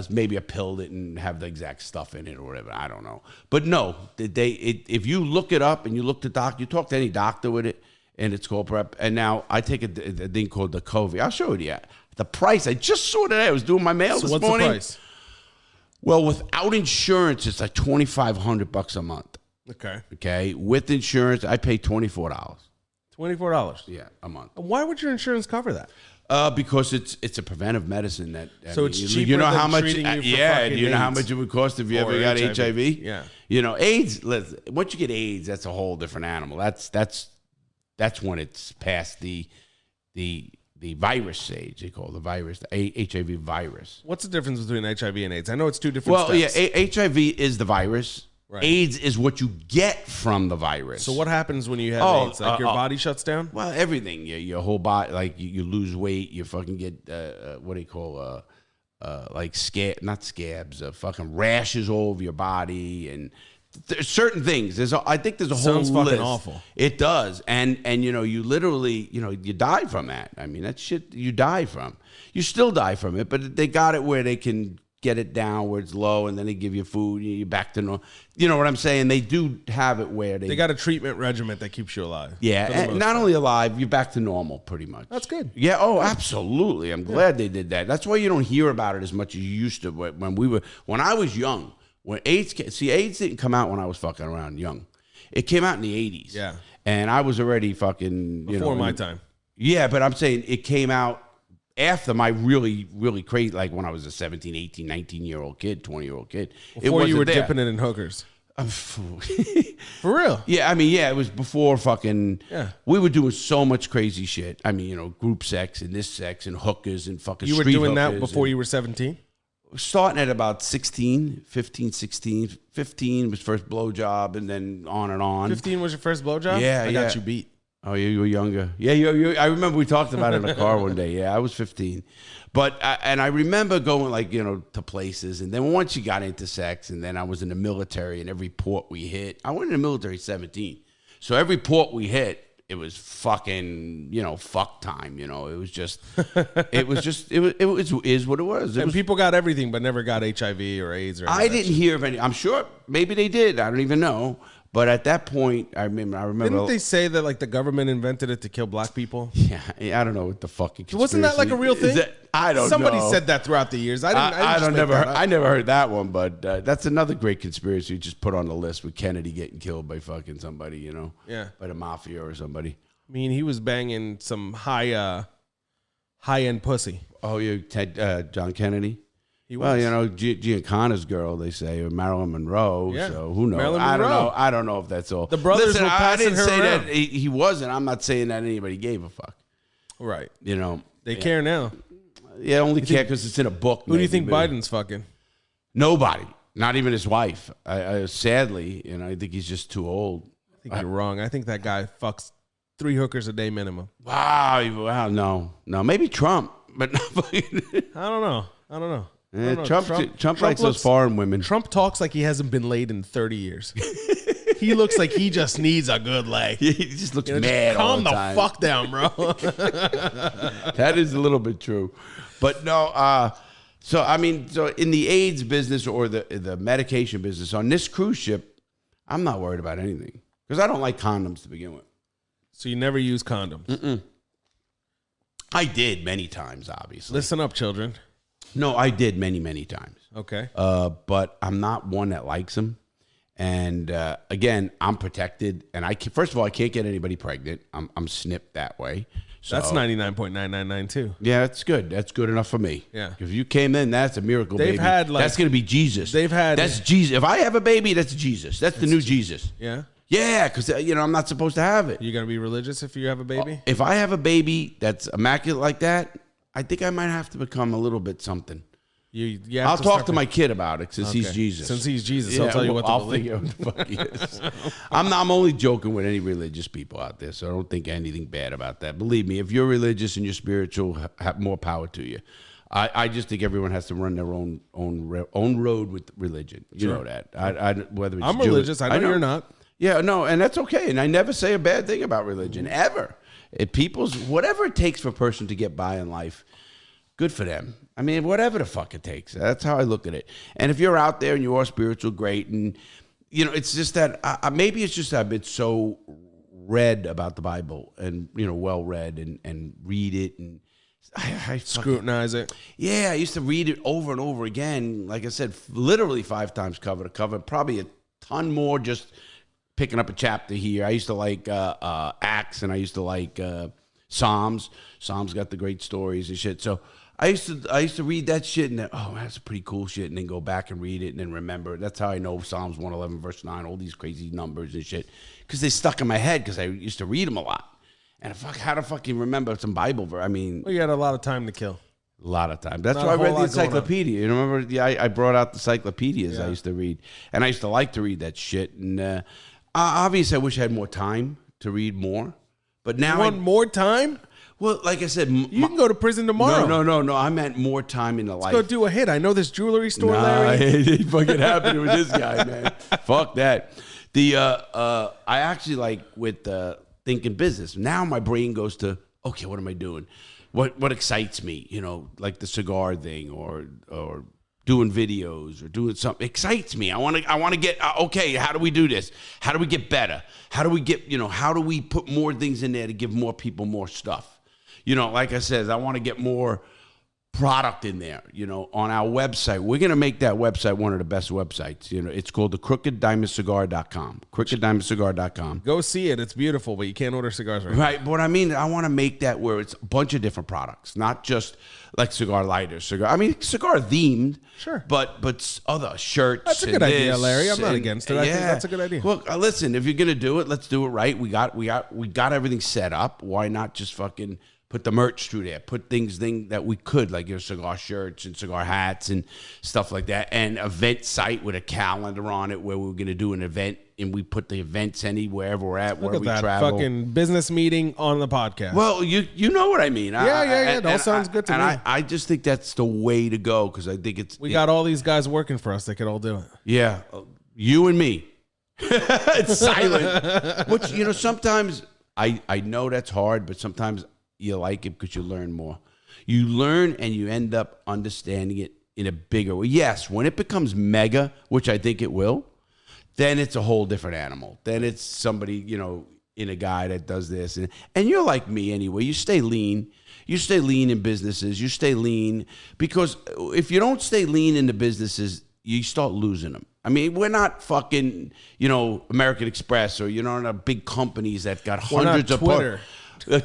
Maybe a pill didn't have the exact stuff in it or whatever. I don't know. But no, if you look it up and you look you talk to any doctor with it, and it's called PrEP. And now I take a thing called the Covey. I'll show you the price. I just saw today. I was doing my mail this morning. What's the price? Well, without insurance, it's like $2,500 a month. Okay. Okay. With insurance, I pay $24. $24. Yeah, a month. Why would your insurance cover that? Because it's a preventive medicine that. It's cheaper. You know than how much? treating you for Yeah. fucking You know how AIDS. much it would cost if you ever got HIV? Yeah. AIDS. Once you get AIDS, that's a whole different animal. That's when it's past the virus stage. They call it the virus, the HIV virus. What's the difference between HIV and AIDS? I know it's two different. Well, steps. yeah. HIV is the virus. Right. AIDS is what you get from the virus. So what happens when you have AIDS? Like your body shuts down? Well, everything. Your whole body, like you lose weight. You fucking get what do you call like not scabs, fucking rashes all over your body, and there's certain things. I think there's a whole list. Sounds fucking awful. It does, and you literally you die from that. I mean, that shit you die from. You still die from it, but they got it where they can get it down where it's low, and then they give you food, and you're back to normal. You know what I'm saying? They do have it where they got a treatment regimen that keeps you alive. Yeah, and not only alive, you're back to normal pretty much. That's good. Yeah, absolutely. I'm glad they did that. That's why you don't hear about it as much as you used to when I was young. When AIDS didn't come out when I was fucking around young. It came out in the 80s. Yeah. And I was already fucking, before my time. Yeah, but I'm saying it came out after my really, really crazy, like when I was a 17, 18, 19-year-old kid, 20-year-old kid. Before you were dipping it in hookers. For real? Yeah, I mean, yeah, it was before fucking. Yeah. We were doing so much crazy shit. I mean, group sex and this sex and hookers and fucking You were street doing that hookers before you were 17? Starting at about 16, 15, 16. 15 was first blowjob and then on and on. 15 was your first blowjob? Yeah, I got you beat. Oh, you were younger. Yeah, I remember we talked about it in the car one day. Yeah, I was 15. But, and I remember going to places. And then once you got into sex, and then I was in the military, and every port we hit, I went in the military 17. So every port we hit, it was fucking, fuck time. It was just, it is what it was. And people got everything, but never got HIV or AIDS or anything. I didn't hear of any. I'm sure maybe they did. I don't even know. But at that point, I remember. Didn't they say that the government invented it to kill black people? Yeah, I don't know what the fucking. Wasn't that like a real thing? I don't know. Somebody said that throughout the years. I never heard that one, but that's another great conspiracy you just put on the list with Kennedy getting killed by fucking somebody, Yeah, by the mafia or somebody. I mean, he was banging some high high-end pussy. Oh, you John Kennedy? He Well, was. you know, Giancana's girl, they say, or Marilyn Monroe. Yeah. So who knows? Marilyn I don't Monroe. know. I don't know if that's all. The brothers Listen, were I passing didn't her say around. that he wasn't. I'm not saying that anybody gave a fuck. Right. You know, They care now. yeah, only care because it's in a book. Who do you think maybe. Biden's fucking? Nobody. Not even his wife. I sadly, you know, I think he's just too old. I think you're wrong. I think that guy fucks 3 hookers a day minimum. Wow, no, maybe Trump, but I don't know. I don't know. Trump likes those foreign women. Trump talks like he hasn't been laid in 30 years. He looks like he just needs a good leg. He just looks mad all the time. Calm the fuck down, bro. That is a little bit true, but no. So I mean, so in the AIDS business or the medication business on this cruise ship, I'm not worried about anything because I don't like condoms to begin with. So you never use condoms? I did many times, obviously. Listen up, children. No, I did many times. Okay. But I'm not one that likes them. And again, I'm protected, and first of all, I can't get anybody pregnant. I'm snipped that way. So, That's 99.999 yeah, that's good. That's good enough for me. Yeah. If you came in, that's a miracle, They've baby. had, like- that's going to be Jesus. That's Jesus. If I have a baby, that's Jesus. That's the new Jesus. Yeah? Yeah, because I'm not supposed to have it. You going to be religious if you have a baby? If I have a baby that's immaculate like that, I think I might have to become a little bit something. I'll talk to my kid about it since he's Jesus. Since he's Jesus, I'll tell you what to believe. Figure out what the fuck he is. I'm only joking with any religious people out there, so I don't think anything bad about that. Believe me, if you're religious and you're spiritual, have more power to you. I just think everyone has to run their own road with religion. You know that. Whether it's I'm religious. I know you're not. Yeah, no, and that's okay. And I never say a bad thing about religion, ever. Whatever it takes for a person to get by in life, good for them. I mean, whatever the fuck it takes. That's how I look at it. And if you're out there and you are spiritual, great. And, it's just that maybe it's just I've been so read about the Bible and, well read and read it. And I Scrutinize it. Yeah, I used to read it over and over again. Like I said, literally 5 times cover to cover. Probably a ton more just picking up a chapter here. I used to like Acts, and I used to like Psalms. Psalms got the great stories and shit. So I used to read that shit and then, that's pretty cool shit, and then go back and read it and then remember it. That's how I know Psalms 111 verse 9, all these crazy numbers and shit, because they stuck in my head because I used to read them a lot. And how to fucking remember some Bible verse? I mean, Well, you had a lot of time to kill. a lot of time. That's Not why I a whole read the lot going on. encyclopedia. You remember? Yeah, I brought out the encyclopedias I used to read, and I used to like to read that shit. And obviously, I wish I had more time to read more. But now You want more time? well, like I said, You can go to prison tomorrow. no. I meant more time in the life. Go do a hit. I know this jewelry store, Nah, Larry. it ain't fucking happening with this guy, man. Fuck that. I actually like with thinking business. Now my brain goes to, okay, what am I doing? What excites me? Like the cigar thing or doing videos or doing something excites me. I want to get okay. How do we do this? How do we get better? How do we get how do we put more things in there to give more people more stuff? Like I said, I want to get more product in there, on our website. We're going to make that website one of the best websites. It's called the crookeddiamondcigar.com. crookeddiamondcigar.com. Go see it. It's beautiful, but you can't order cigars right Right, but I mean, I want to make that where it's a bunch of different products, not just like cigar lighters, cigar themed. Sure. But other shirts. That's a good idea, Larry. I'm not against it. I think that's a good idea. Well, listen, if you're gonna do it, let's do it right. We got everything set up. Why not just fucking put the merch through there? Put things that we could, like your cigar shirts and cigar hats and stuff like that. And event site with a calendar on it where we're gonna do an event, and we put the events wherever we're at, where we travel. Fucking business meeting on the podcast. Well, you know what I mean. Yeah. That all sounds good to me. I just think that's the way to go, because I think we got all these guys working for us. They could all do it. Yeah, you and me. It's silent. Which, sometimes I know that's hard, but sometimes you like it because you learn more. You learn and you end up understanding it in a bigger way. Yes, when it becomes mega, which I think it will, then it's a whole different animal. Then it's somebody, in a guy that does this. And you're like me anyway. You stay lean. You stay lean in businesses. You stay lean, because if you don't stay lean in the businesses, you start losing them. I mean, we're not fucking, American Express or, not big companies that got hundreds of Twitter.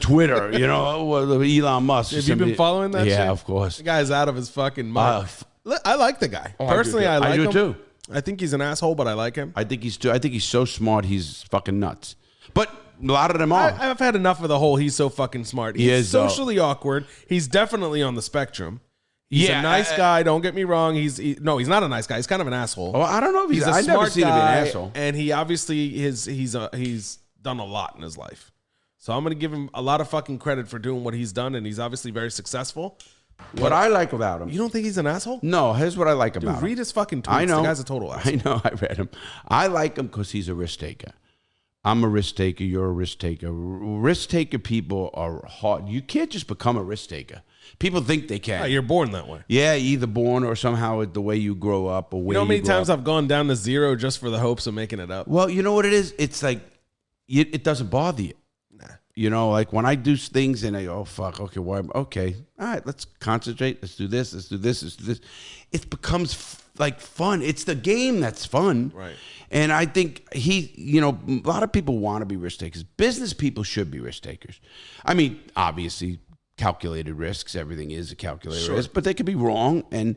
Twitter, you know, Elon Musk. Have you been following that shit? Yeah, of course. The guy's out of his fucking mind. I like the guy. Personally, I like him. I do too. I think he's an asshole, but I like him. I think he's so smart, he's fucking nuts. But a lot of them are. I've had enough of the whole he's so fucking smart. He's socially awkward. He's definitely on the spectrum. He's a nice guy. Don't get me wrong. No, he's not a nice guy. He's kind of an asshole. Oh, I don't know if he's a smart never seen guy, him be an asshole. And he obviously he's done a lot in his life. So I'm gonna give him a lot of fucking credit for doing what he's done, and he's obviously very successful. What I like about him. You don't think he's an asshole? No, here's what I like about him. Read his fucking tweets. I know. The guy's a total asshole. I know. I read him. I like him because he's a risk taker. I'm a risk taker. You're a risk taker. Risk taker people are hard. You can't just become a risk taker. People think they can. Oh, you're born that way. Yeah, either born or somehow the way you grow up. Or you know how many times I've gone down to zero just for the hopes of making it up? Well, you know what it is? It's like it doesn't bother you. Nah. You know, like when I do things and I go, oh, fuck, okay, okay, all right, let's concentrate. Let's do this. Let's do this. Let's do this. It becomes like fun. It's the game that's fun. Right. And I think a lot of people want to be risk takers. Business people should be risk takers. I mean, obviously, calculated risks. Everything is a calculated risk, but they could be wrong. And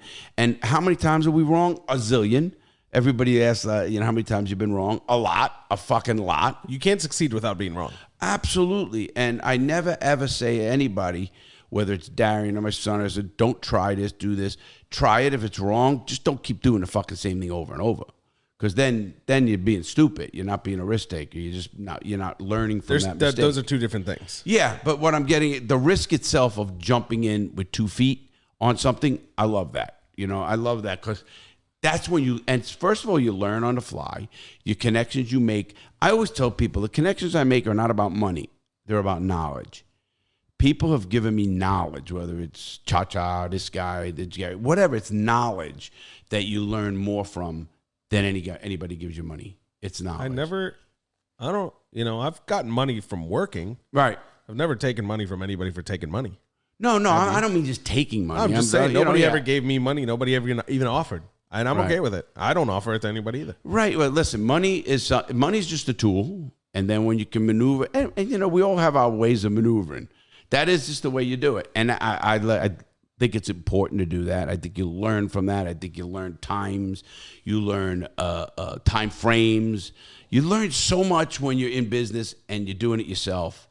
how many times are we wrong? A zillion. Everybody asks, how many times you've been wrong? A lot, a fucking lot. You can't succeed without being wrong. Absolutely. And I never, ever say to anybody, whether it's Darian or my son, I said, don't try this, do this. Try it. If it's wrong, just don't keep doing the fucking same thing over and over. Because then you're being stupid. You're not being a risk taker. You're not learning from that mistake. Those are two different things. Yeah, but what I'm getting, the risk itself of jumping in with 2 feet on something, I love that. I love that because that's when and first of all, you learn on the fly. Your connections you make. I always tell people the connections I make are not about money. They're about knowledge. People have given me knowledge, whether it's Cha-Cha, this guy, whatever. It's knowledge that you learn more from than anybody gives you money. It's knowledge. I've gotten money from working. Right. I've never taken money from anybody for taking money. No, I don't mean just taking money. I'm just saying nobody ever gave me money. Nobody ever even offered. And I'm okay with it. I don't offer it to anybody either. Right. Well, listen, money's just a tool. And then when you can maneuver, and we all have our ways of maneuvering. That is just the way you do it. And I think it's important to do that. I think you learn from that. I think you learn times. You learn time frames. You learn so much when you're in business and you're doing it yourself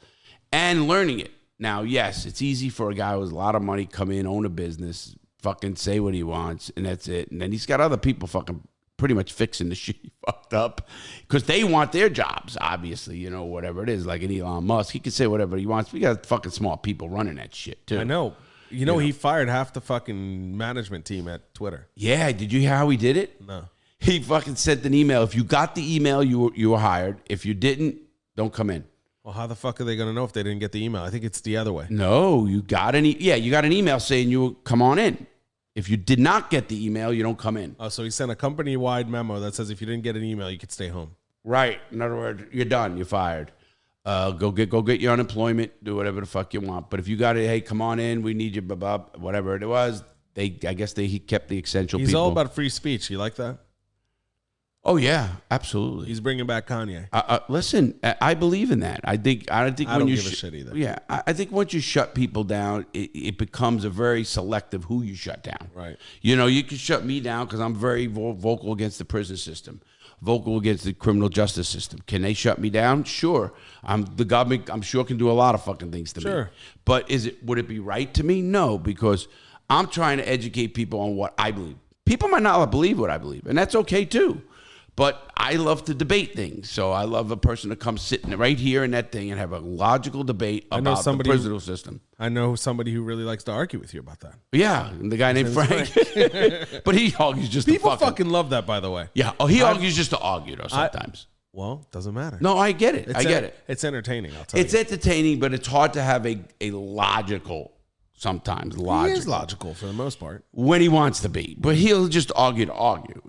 and learning it. Now, yes, it's easy for a guy who has a lot of money come in, own a business, fucking say what he wants, and that's it. And then he's got other people fucking pretty much fixing the shit he fucked up because they want their jobs, obviously, whatever it is, like an Elon Musk. He can say whatever he wants. We got fucking smart people running that shit, too. I know. He fired half the fucking management team at Twitter. Yeah. Did you hear how he did it? No. He fucking sent an email. If you got the email, you were hired. If you didn't, don't come in. Well, how the fuck are they going to know if they didn't get the email? I think it's the other way. No, you got an email saying you come on in. If you did not get the email, you don't come in. Oh, so he sent a company-wide memo that says if you didn't get an email, you could stay home. Right. In other words, you're done. You're fired. Go get your unemployment. Do whatever the fuck you want. But if you got it, hey, come on in. We need you. Blah, blah, whatever it was. I guess he kept the essential people. He's all about free speech. You like that? Oh yeah, absolutely. He's bringing back Kanye. Listen, I believe in that. I don't give a shit either. Yeah, I think once you shut people down, it becomes a very selective who you shut down. Right. You can shut me down because I'm very vocal against the prison system, vocal against the criminal justice system. Can they shut me down? Sure. The government, I'm sure, can do a lot of fucking things to me. But would it be right to me? No, because I'm trying to educate people on what I believe. People might not believe what I believe, and that's okay too. But I love to debate things. So I love a person to come sit right here in that thing and have a logical debate about the prison system. I know somebody who really likes to argue with you about that. Yeah, the guy named Frank. But he argues just to fucking love that, by the way. Yeah, he argues just to argue, though, sometimes. Well, doesn't matter. No, I get it. I get it. It's entertaining, I'll tell you. It's entertaining, but it's hard to have a logical, sometimes logical. He is logical for the most part. When he wants to be. But he'll just argue to argue.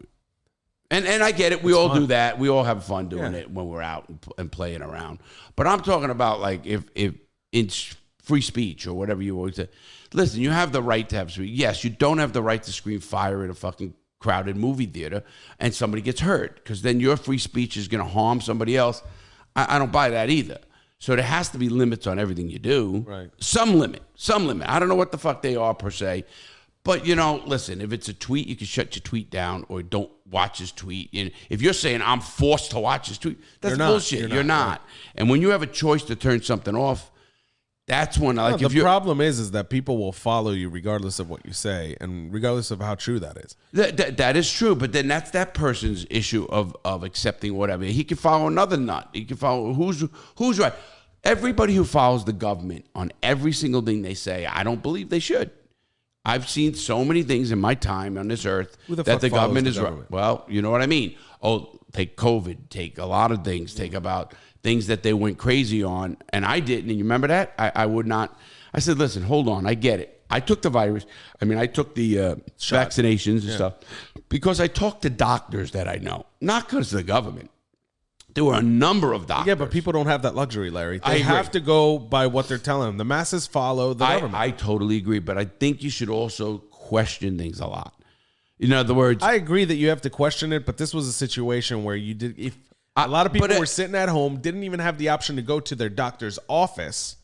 And I get it. We all do that. We all have fun doing it when we're out and playing around. But I'm talking about like if in free speech or whatever you always say. Listen, you have the right to have speech. Yes, you don't have the right to scream fire in a fucking crowded movie theater and somebody gets hurt because then your free speech is going to harm somebody else. I don't buy that either. So there has to be limits on everything you do. Right. Some limit. I don't know what the fuck they are per se. But, you know, listen, if it's a tweet, you can shut your tweet down or don't watch his tweet. And if you're saying I'm forced to watch his tweet, that's bullshit. You're not. Right. And when you have a choice to turn something off, that's when, like, the problem is that people will follow you regardless of what you say and regardless of how true that is. That is true, but then that's that person's issue of accepting whatever. He can follow another nut. He can follow who's right. Everybody who follows the government on every single thing they say, I don't believe they should. I've seen so many things in my time on this earth that the government is right. Well, you know what I mean? Oh, take COVID, take a lot of things, take about things that they went crazy on, and I didn't. And you remember that? I would not. I said, listen, hold on, I get it. I took the virus. I mean, I took the vaccinations and stuff because I talked to doctors that I know, not because of the government. There were a number of doctors. Yeah, but people don't have that luxury, Larry. They have to go by what they're telling them. The masses follow the government. I totally agree, but I think you should also question things a lot. In other words, I agree that you have to question it, but this was a situation where you did. If a lot of people were sitting at home, didn't even have the option to go to their doctor's office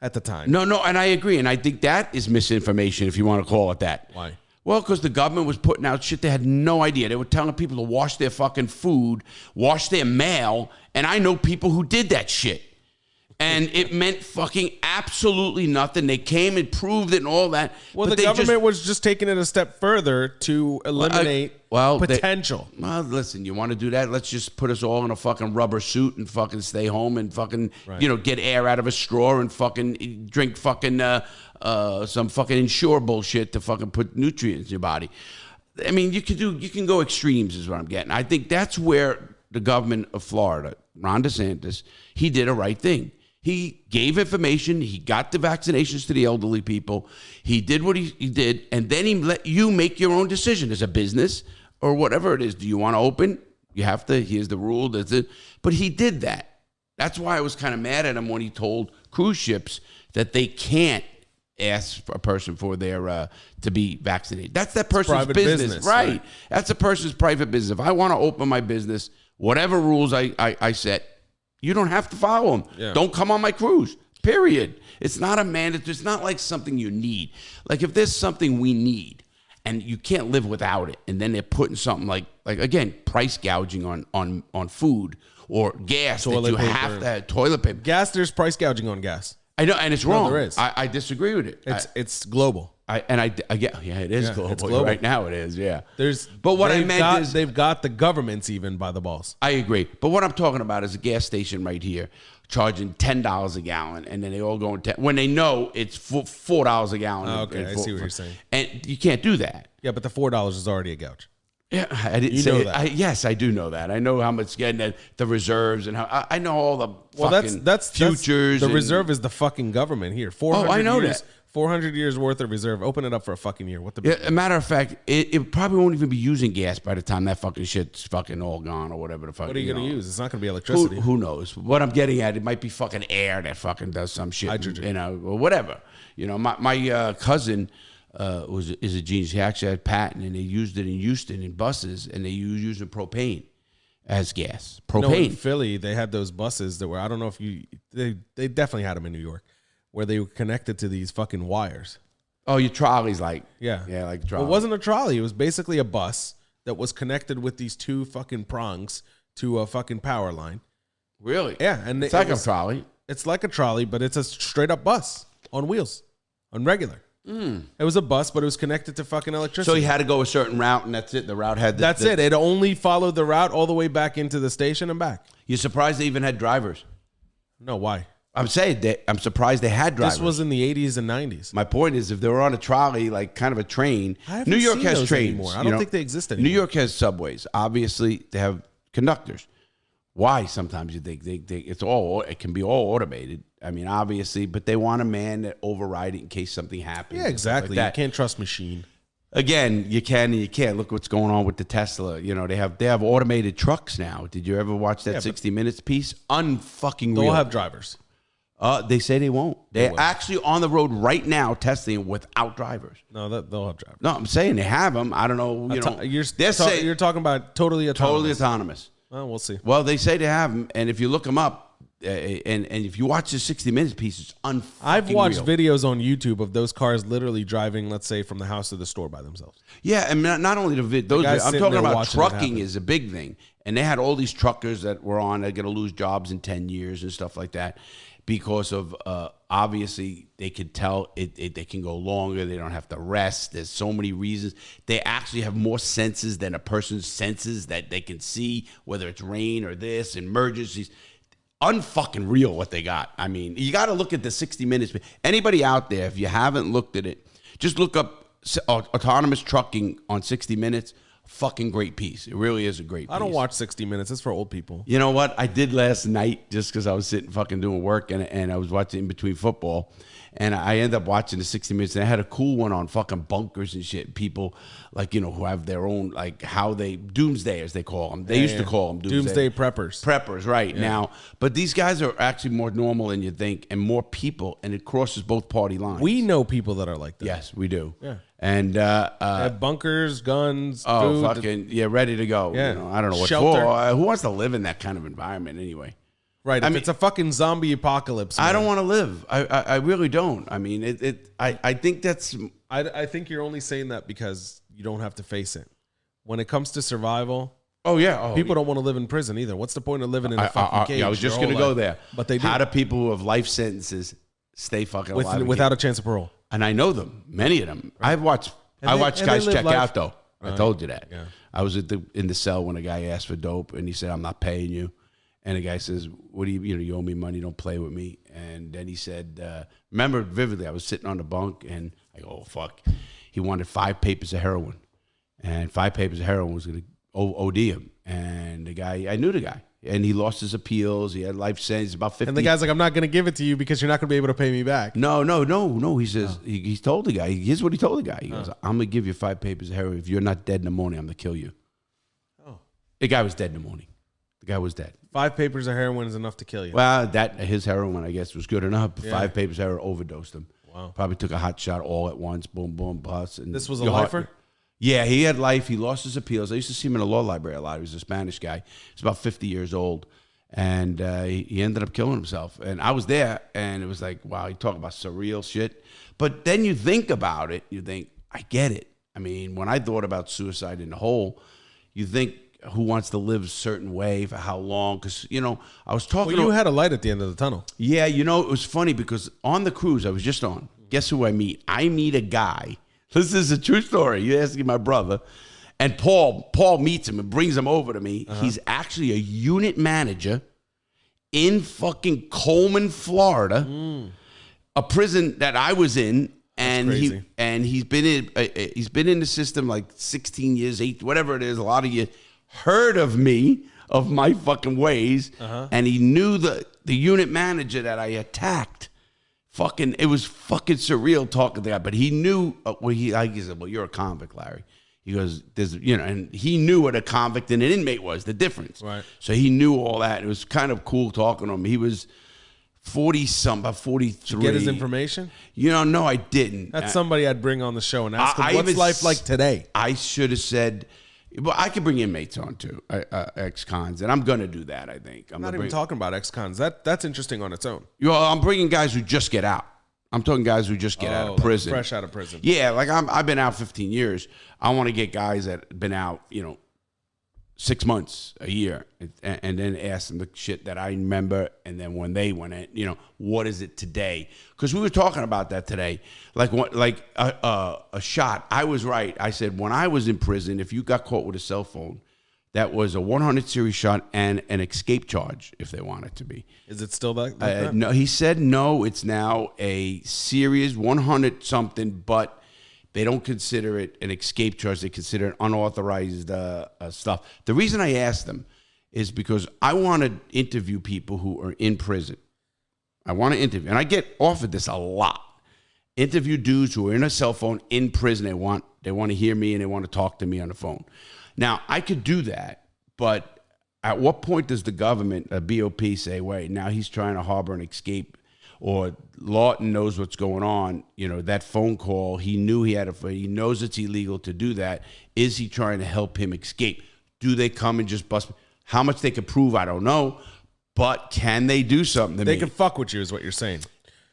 at the time. No, and I agree, and I think that is misinformation, if you want to call it that. Why? Well, because the government was putting out shit they had no idea. They were telling people to wash their fucking food, wash their mail, and I know people who did that shit. And it meant fucking absolutely nothing. They came and proved it and all that. Well, the government was just taking it a step further to eliminate potential. Well, listen, you want to do that? Let's just put us all in a fucking rubber suit and fucking stay home and fucking, get air out of a straw and fucking drink fucking some fucking Ensure bullshit to fucking put nutrients in your body. I mean, you can go extremes is what I'm getting. I think that's where the government of Florida, Ron DeSantis, he did a right thing. He gave information. He got the vaccinations to the elderly people. He did what he did, and then he let you make your own decision as a business or whatever it is. Do you want to open? You have to. Here's the rule. That's it. But he did that. That's why I was kind of mad at him when he told cruise ships that they can't ask for a person for their to be vaccinated. That's that person's business, right? That's a person's private business. If I want to open my business, whatever rules I set, you don't have to follow them. Yeah. Don't come on my cruise, period. It's not a mandate. It's not like something you need. Like if there's something we need and you can't live without it, and then they're putting something like again, price gouging on food or gas that you have to have, toilet paper. Gas, there's price gouging on gas. I know, and it's wrong. No, there is. I disagree with it. It's global. It is global. It's global. Right now it is, yeah. But what I meant is they've got the governments even by the balls. I agree. But what I'm talking about is a gas station right here charging $10 a gallon, and then they all go when they know it's $4 a gallon. Oh, okay, I see what you're saying. And you can't do that. Yeah, but the $4 is already a gouge. Yeah, I didn't say that. Yes, I do know that. I know how much getting the reserves and how I know all the that's futures. The reserve is the fucking government here. 400 I know years, that. 400 years worth of reserve. Open it up for a fucking year. What the? Yeah, a matter of fact, it probably won't even be using gas by the time that fucking shit's fucking all gone or whatever the fuck. What are you going to use? It's not going to be electricity. Who knows? What I'm getting at, it might be fucking air that fucking does some shit. Hydrogen. Or whatever. My cousin is a genius. He actually had a patent, and they used it in Houston in buses, and they using propane as gas. Propane. In Philly, they had those buses that were, I don't know if they definitely had them in New York, where they were connected to these fucking wires. Oh, your trolley's like. Yeah, like a trolley. Well, it wasn't a trolley. It was basically a bus that was connected with these two fucking prongs to a fucking power line. Really? Yeah. And it's like a trolley. It's like a trolley, but it's a straight up bus on wheels, on regular. It was a bus, but it was connected to fucking electricity. So he had to go a certain route, and that's it. The route had that's it. It only followed the route all the way back into the station and back. You're surprised they even had drivers? No, why? I'm saying I'm surprised they had drivers. This was in the 80s and 90s. My point is, if they were on a trolley, like kind of a train, New York has trains anymore. I don't think they exist anymore. New York has subways. Obviously, they have conductors. Why? Sometimes you think it can be all automated. I mean, obviously, but they want a man that override it in case something happens. Yeah, exactly. You can't trust machine. Again, you can and you can't. Look what's going on with the Tesla. They have automated trucks now. Did you ever watch that 60 Minutes piece? Unfucking real. They'll have drivers. They say they won't. They're actually on the road right now testing without drivers. No, they'll have drivers. No, I'm saying they have them. I don't know. You're talking about totally autonomous. Totally autonomous. Well, we'll see. Well, they say they have them, and if you look them up, and if you watch the 60 Minutes piece, it's unfucking I've watched real. videos on YouTube of those cars literally driving, let's say, from the house to the store by themselves. Yeah, and not only those. guy's I'm sitting talking there about watching it trucking happen. is a big thing, and they had all these truckers that were on. They're going to lose jobs in 10 years and stuff like that because of obviously they could tell they can go longer. They don't have to rest. There's so many reasons. They actually have more senses than a person's senses that they can see, whether it's rain or this, emergencies. Unfucking real what they got. I mean, you got to look at the 60 Minutes. Anybody out there, if you haven't looked at it, just look up autonomous trucking on 60 Minutes. Fucking great piece. It really is a great piece. I don't watch 60 Minutes. It's for old people. You know what? I did last night just because I was sitting fucking doing work and I was watching in between football. And I ended up watching the 60 Minutes. And I had a cool one on fucking bunkers and shit. People, like, you know, who have their own, like, how they, doomsdayers, they call them. They used to call them Doomsday preppers. Preppers, right. Now. But these guys are actually more normal than you think and more people. And it crosses both party lines. We know people that are like that. Yes, we do. Yeah. And They have bunkers, guns, oh, food. fucking, yeah, ready to go. Yeah. You know, I don't know what Shelter. for. Who wants to live in that kind of environment anyway? Right. If it's a fucking zombie apocalypse. I don't want to live. I really don't. I mean, I think that's. I think you're only saying that because you don't have to face it. When it comes to survival, Oh yeah. people don't want to live in prison either. What's the point of living in a fucking cage? Yeah, I was just your going to whole go life? there. But they do. How do people who have life sentences stay fucking alive without a chance of parole? And I know them, many of them. Right. I watched guys check life. out though. I told you that. Yeah. I was in the cell when a guy asked for dope, and he said, "I'm not paying you." And the guy says, "What do you owe me money? Don't play with me." And then he said, remember vividly, I was sitting on the bunk, and I go, "Oh fuck!" He wanted 5 papers of heroin, and 5 papers of heroin was going to OD him. And the guy, I knew the guy, and he lost his appeals. He had life sentence, about 50. And the guy's like, "I'm not going to give it to you because you're not going to be able to pay me back." No. He says, he told the guy, here's what he told the guy. He goes, "I'm going to give you 5 papers of heroin. If you're not dead in the morning, I'm going to kill you." Oh. The guy was dead in the morning. The guy was dead. 5 papers of heroin is enough to kill you. Well, his heroin, I guess, was good enough. Yeah. 5 papers of heroin overdosed him. Wow. Probably took a hot shot all at once. Boom, boom, bust. And This was a lifer? Yeah, he had life. He lost his appeals. I used to see him in the law library a lot. He was a Spanish guy. He's about 50 years old. And he ended up killing himself. And I was there, and it was like, wow, you talk about surreal shit. But then you think about it. You think, I get it. I mean, when I thought about suicide in the whole, you think, who wants to live a certain way for how long? Because, you know, I was talking Well, you had a light at the end of the tunnel. Yeah, you know, it was funny because on the cruise I was just on, guess who I meet? I meet a guy. This is a true story. You're asking my brother. And Paul meets him and brings him over to me. He's actually a unit manager in fucking Coleman, Florida, a prison that I was in. And crazy. he's been in the system like 16 years, 8, whatever it is, a lot of years. Heard of me, of my fucking ways, and he knew the unit manager that I attacked. Fucking, it was fucking surreal talking to that, but he knew. He said, "Well, you're a convict, Larry." He goes, "There's, you know," and he knew what a convict and an inmate was, the difference. Right. So he knew all that. It was kind of cool talking to him. He was 40-something, about 43. Did you get his information? You know, no, I didn't. That's somebody I'd bring on the show and ask him, I what's even life like today? I should have said, well, I could bring inmates on too, ex-cons, and I'm going to do that, I think. I'm not even talking about ex-cons. That's interesting on its own. You know, I'm bringing guys who just get out. I'm talking guys who just get out of prison. Fresh out of prison. Yeah, like I've been out 15 years. I want to get guys that have been out, 6 months, a year, and then ask them the shit that I remember, and then when they went in, what is it today? Because we were talking about that today, like a shot. I was right. I said when I was in prison, if you got caught with a cell phone, that was a 100 series shot and an escape charge, if they want it to be. Is it still like that? No, he said no. It's now a series 100 something, but they don't consider it an escape charge. They consider it unauthorized stuff. The reason I asked them is because I want to interview people who are in prison. I want to interview, and I get offered this a lot. Interview dudes who are in a cell phone in prison. They want to hear me and they want to talk to me on the phone. Now, I could do that, but at what point does the government, a BOP, say, wait, now he's trying to harbor an escape, or Lawton knows what's going on, that phone call, he knew he knows it's illegal to do that. Is he trying to help him escape? Do they come and just bust? How much they could prove, I don't know, But can they do something to They me? could fuck with you, is what you're saying.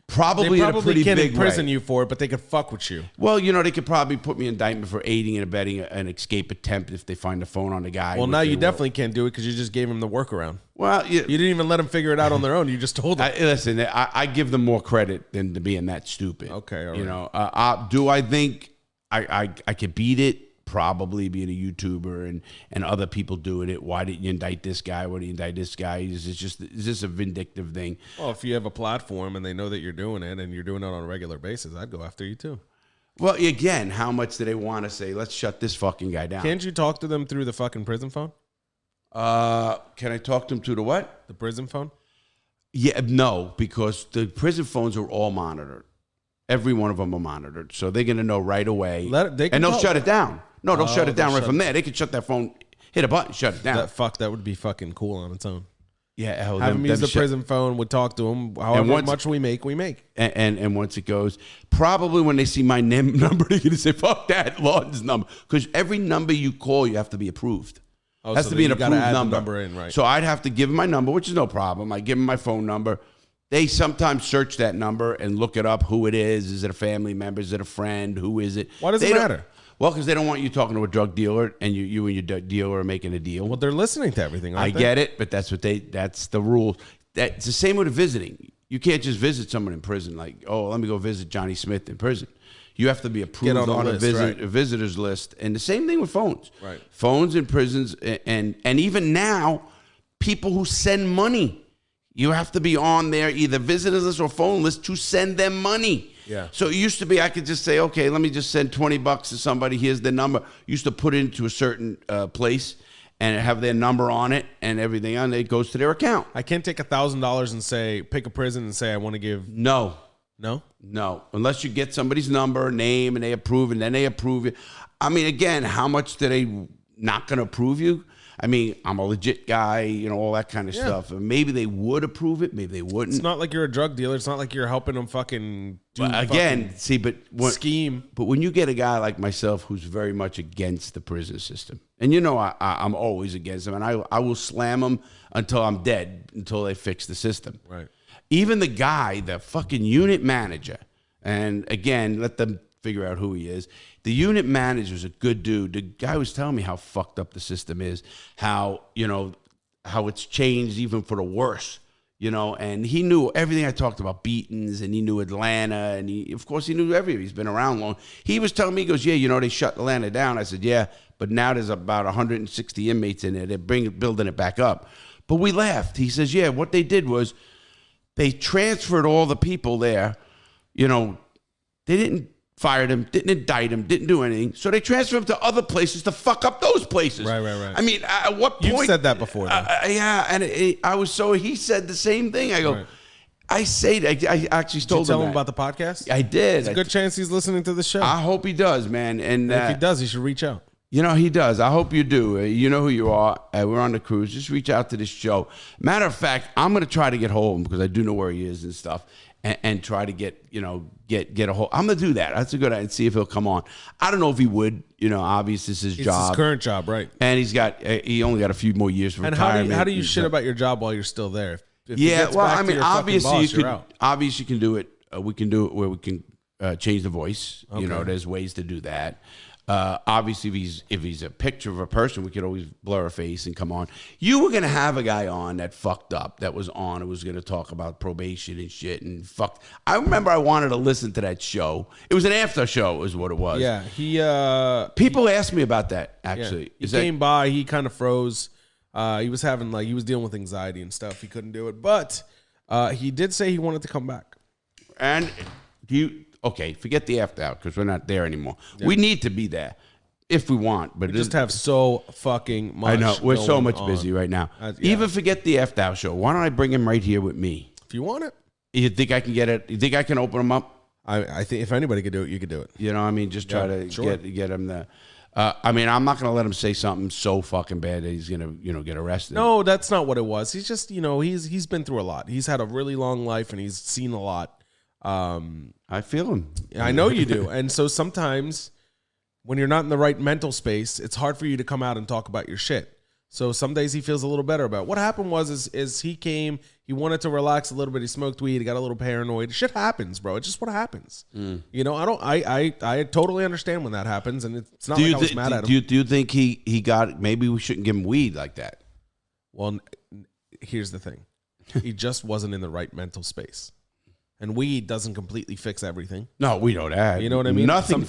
Probably They in a probably pretty can't big imprison way. you for it, but they could fuck with you. Well, they could probably put me in indictment for aiding and abetting an escape attempt if they find the phone on the guy. Well, now you definitely can't do it because you just gave them the workaround. Well, You didn't even let them figure it out on their own. You just told them. listen, I give them more credit than to being that stupid. Okay, all right. Do I think I could beat it? Probably being a YouTuber and other people doing it. Why didn't you indict this guy? Why didn't you indict this guy? Is this a vindictive thing? Well, if you have a platform and they know that you're doing it and you're doing it on a regular basis, I'd go after you too. Well, again, how much do they want to say, let's shut this fucking guy down? Can't you talk to them through the fucking prison phone? Can I talk to them through the what? The prison phone? Yeah, no, because the prison phones are all monitored. Every one of them are monitored. So they're going to know right away. And they'll shut it down. No, they'll shut it down right from there. They can shut that phone, hit a button, shut it down. That would be fucking cool on its own. Yeah, have them use the prison phone, would talk to them. However much we make. And once it goes, probably when they see my number, they're going to say, fuck that, Lawton's number. Because every number you call, you have to be approved. Oh, has so to be an approved number in, right? So I'd have to give them my number, which is no problem. I give them my phone number. They sometimes search that number and look it up, who it is. Is it a family member? Is it a friend? Who is it? Why does it matter? Well, because they don't want you talking to a drug dealer and you and your dealer are making a deal. Well, they're listening to everything, aren't I get it, but that's the rule. It's the same with visiting. You can't just visit someone in prison like, oh, let me go visit Johnny Smith in prison. You have to be approved on a visitor's list. And the same thing with phones. Right. Phones in prisons and even now, people who send money, you have to be on there, either visitors list or phone list to send them money. Yeah. So it used to be I could just say, okay, let me just send $20 to somebody. Here's the number. Used to put it into a certain place and have their number on it and everything on it. It goes to their account. I can't take $1,000 and say, pick a prison and say I want to give. No. No? Unless you get somebody's number, name, and they approve, and then they approve it. I mean, again, how much do they not going to approve you? I mean, I'm a legit guy, all that kind of stuff. And maybe they would approve it, maybe they wouldn't. It's not like you're a drug dealer. It's not like you're helping them fucking scheme. But when you get a guy like myself who's very much against the prison system, and I'm always against them, and I will slam them until I'm dead, until they fix the system. Right. Even the guy, the fucking unit manager, and again, let them figure out who he is. The unit manager is a good dude. The guy was telling me how fucked up the system is, how it's changed even for the worse, and he knew everything I talked about, beatings, and he knew Atlanta, and of course he knew everything. He's been around long. He was telling me, he goes, yeah, they shut Atlanta down. I said, yeah, but now there's about 160 inmates in there. They're building it back up. But we laughed. He says, yeah, what they did was they transferred all the people there. They didn't fire them, didn't indict them, didn't do anything. So they transferred them to other places to fuck up those places. Right. I mean, at what point? You've said that before. Yeah, and he said the same thing. I go, right. I actually told him. Did you tell him about the podcast? I did. There's a good chance he's listening to the show. I hope he does, man. And if he does, he should reach out. He does. I hope you do. You know who you are. We're on the cruise. Just reach out to this show. Matter of fact, I'm going to try to get hold of him because I do know where he is and stuff. And try to get a hold. I'm gonna do that. That's a good idea. And see if he'll come on. I don't know if he would. Obviously this is his job. It's his current job, right? And he only got a few more years for retirement. And how do you shit about your job while you're still there? Obviously you can do it. We can do it where we can change the voice. Okay. There's ways to do that. Obviously, if he's a picture of a person, we could always blur a face and come on. You were gonna have a guy on that fucked up, that was on, who was gonna talk about probation and shit and fuck. I remember I wanted to listen to that show. It was an after show, is what it was. Yeah, people asked me about that. Actually, he came by. He kind of froze. He was dealing with anxiety and stuff. He couldn't do it, but he did say he wanted to come back. And okay, forget the after hour because we're not there anymore. Yeah. We need to be there if we want, but we just have so fucking much. I know we're so much busy right now. Even forget the after hour show. Why don't I bring him right here with me? If you want it, you think I can get it? You think I can open him up? I think if anybody could do it, you could do it. Just try to get him there. I'm not going to let him say something so fucking bad that he's going to get arrested. No, that's not what it was. He's just he's been through a lot. He's had a really long life and he's seen a lot. I feel him. I know you do. And so sometimes when you're not in the right mental space, it's hard for you to come out and talk about your shit. So some days he feels a little better about it. What happened is he came, he wanted to relax a little bit. He smoked weed. He got a little paranoid. Shit happens, bro. It's just what happens. You know, I totally understand when that happens, and it's not like I was mad at him. Do you think he got, maybe we shouldn't give him weed like that? Well, here's the thing. He just wasn't in the right mental space. And weed doesn't completely fix everything. No, we know that. You know what I mean? Nothing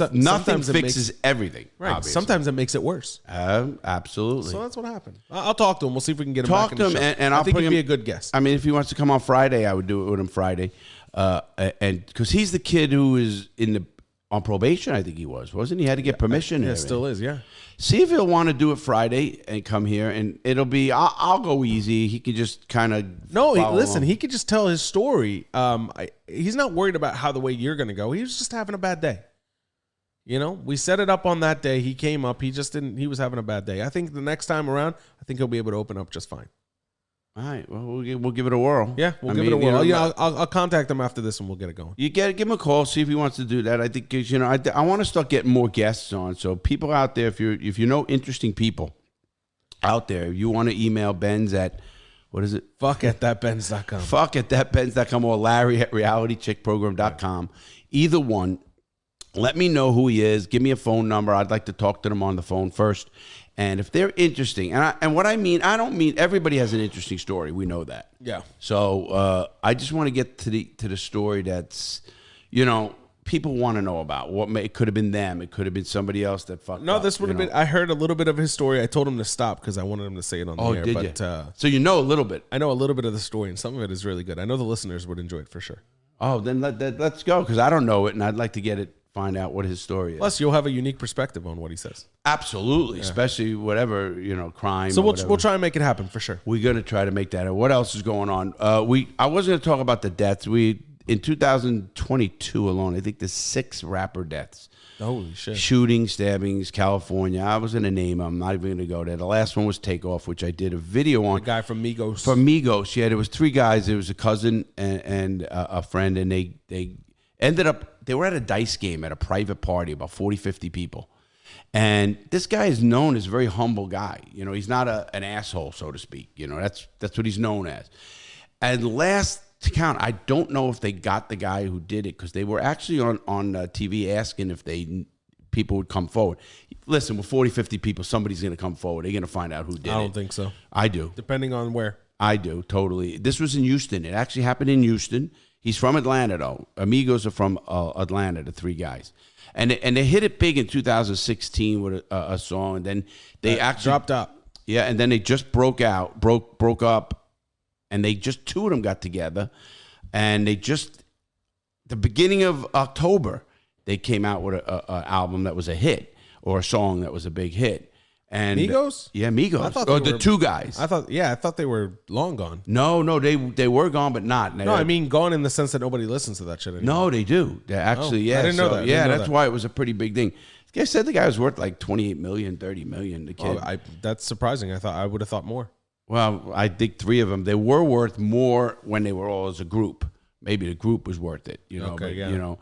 fixes everything. Right. Obviously. Sometimes it makes it worse. Absolutely. So that's what happened. I'll talk to him. We'll see if we can get him Talk back to in the him, show. and I'll I think bring he'd him, be a good guest. I mean, if he wants to come on Friday, I would do it with him Friday. And because he's the kid who is on probation, I think he wasn't he? Had to get permission. Yeah, still is, yeah. See if he'll want to do it Friday and come here, and it'll be. I'll go easy. He can just kind of. No, listen. He could just tell his story. He's not worried about how the way you're going to go. He was just having a bad day. You know, we set it up on that day. He came up. He just didn't. He was having a bad day. I think the next time around, I think he'll be able to open up just fine. All right. Well, we'll give it a whirl. Yeah, we'll give it a whirl. I'll contact him after this and we'll get it going. Give him a call, see if he wants to do that. I think, because, you know, I want to start getting more guests on. So people out there, if you know interesting people out there, you want to email Benz at, what is it? fuck@thatbenz.com. fuck@thatbenz.com or Larry@realitychickprogram.com. Either one. Let me know who he is. Give me a phone number. I'd like to talk to them on the phone first. And if they're interesting, and what I mean, I don't mean everybody has an interesting story. We know that. Yeah. So I just want to get to the story that's, you know, people want to know about. It could have been them. It could have been somebody else that fucked up. No, this would have been. I heard a little bit of his story. I told him to stop because I wanted him to say it on the air. Did but, you? So you know a little bit. I know a little bit of the story, and some of it is really good. I know the listeners would enjoy it for sure. Oh, then let's go, because I don't know it, and I'd like to find out what his story is. Plus, you'll have a unique perspective on what he says. Absolutely, especially whatever, you know, crime. So we'll try and make it happen for sure. We're gonna try to make that. What else is going on? I was gonna talk about the deaths. In 2022 alone, I think there's 6 rapper deaths. Holy shit! Shootings, stabbings, California. I was gonna name them. I'm not even gonna go there. The last one was Takeoff, which I did a video on. The guy from Migos. From Migos, yeah. There was 3 guys. There was a cousin and a friend, and they ended up. They were at a dice game at a private party, about 40, 50 people. And this guy is known as a very humble guy. You know, he's not an asshole, so to speak. You know, that's what he's known as. And last to count, I don't know if they got the guy who did it, because they were actually on TV asking if people would come forward. Listen, with 40, 50 people, somebody's going to come forward. They're going to find out who did it. I don't think so. I do. Depending on where. I do, totally. This was in Houston. It actually happened in Houston. He's from Atlanta, though. Amigos are from Atlanta, the 3 guys. And they hit it big in 2016 with a song, and then they actually dropped out. Yeah, and then they just broke up, and they just 2 of them got together, and the beginning of October, they came out with an album that was a hit, or a song that was a big hit. And Migos? Yeah, Migos. I thought the 2 guys. I thought they were long gone. No, they were gone, but not. No, I mean gone in the sense that nobody listens to that shit anymore. No, they do. They actually, yeah. I didn't know that. Yeah, that's why it was a pretty big thing. This guy said the guy was worth like 28 million, 30 million. The kid. That's surprising. I would have thought more. Well, I think 3 of them, they were worth more when they were all as a group. Maybe the group was worth it, you know. Okay, but, yeah. You know,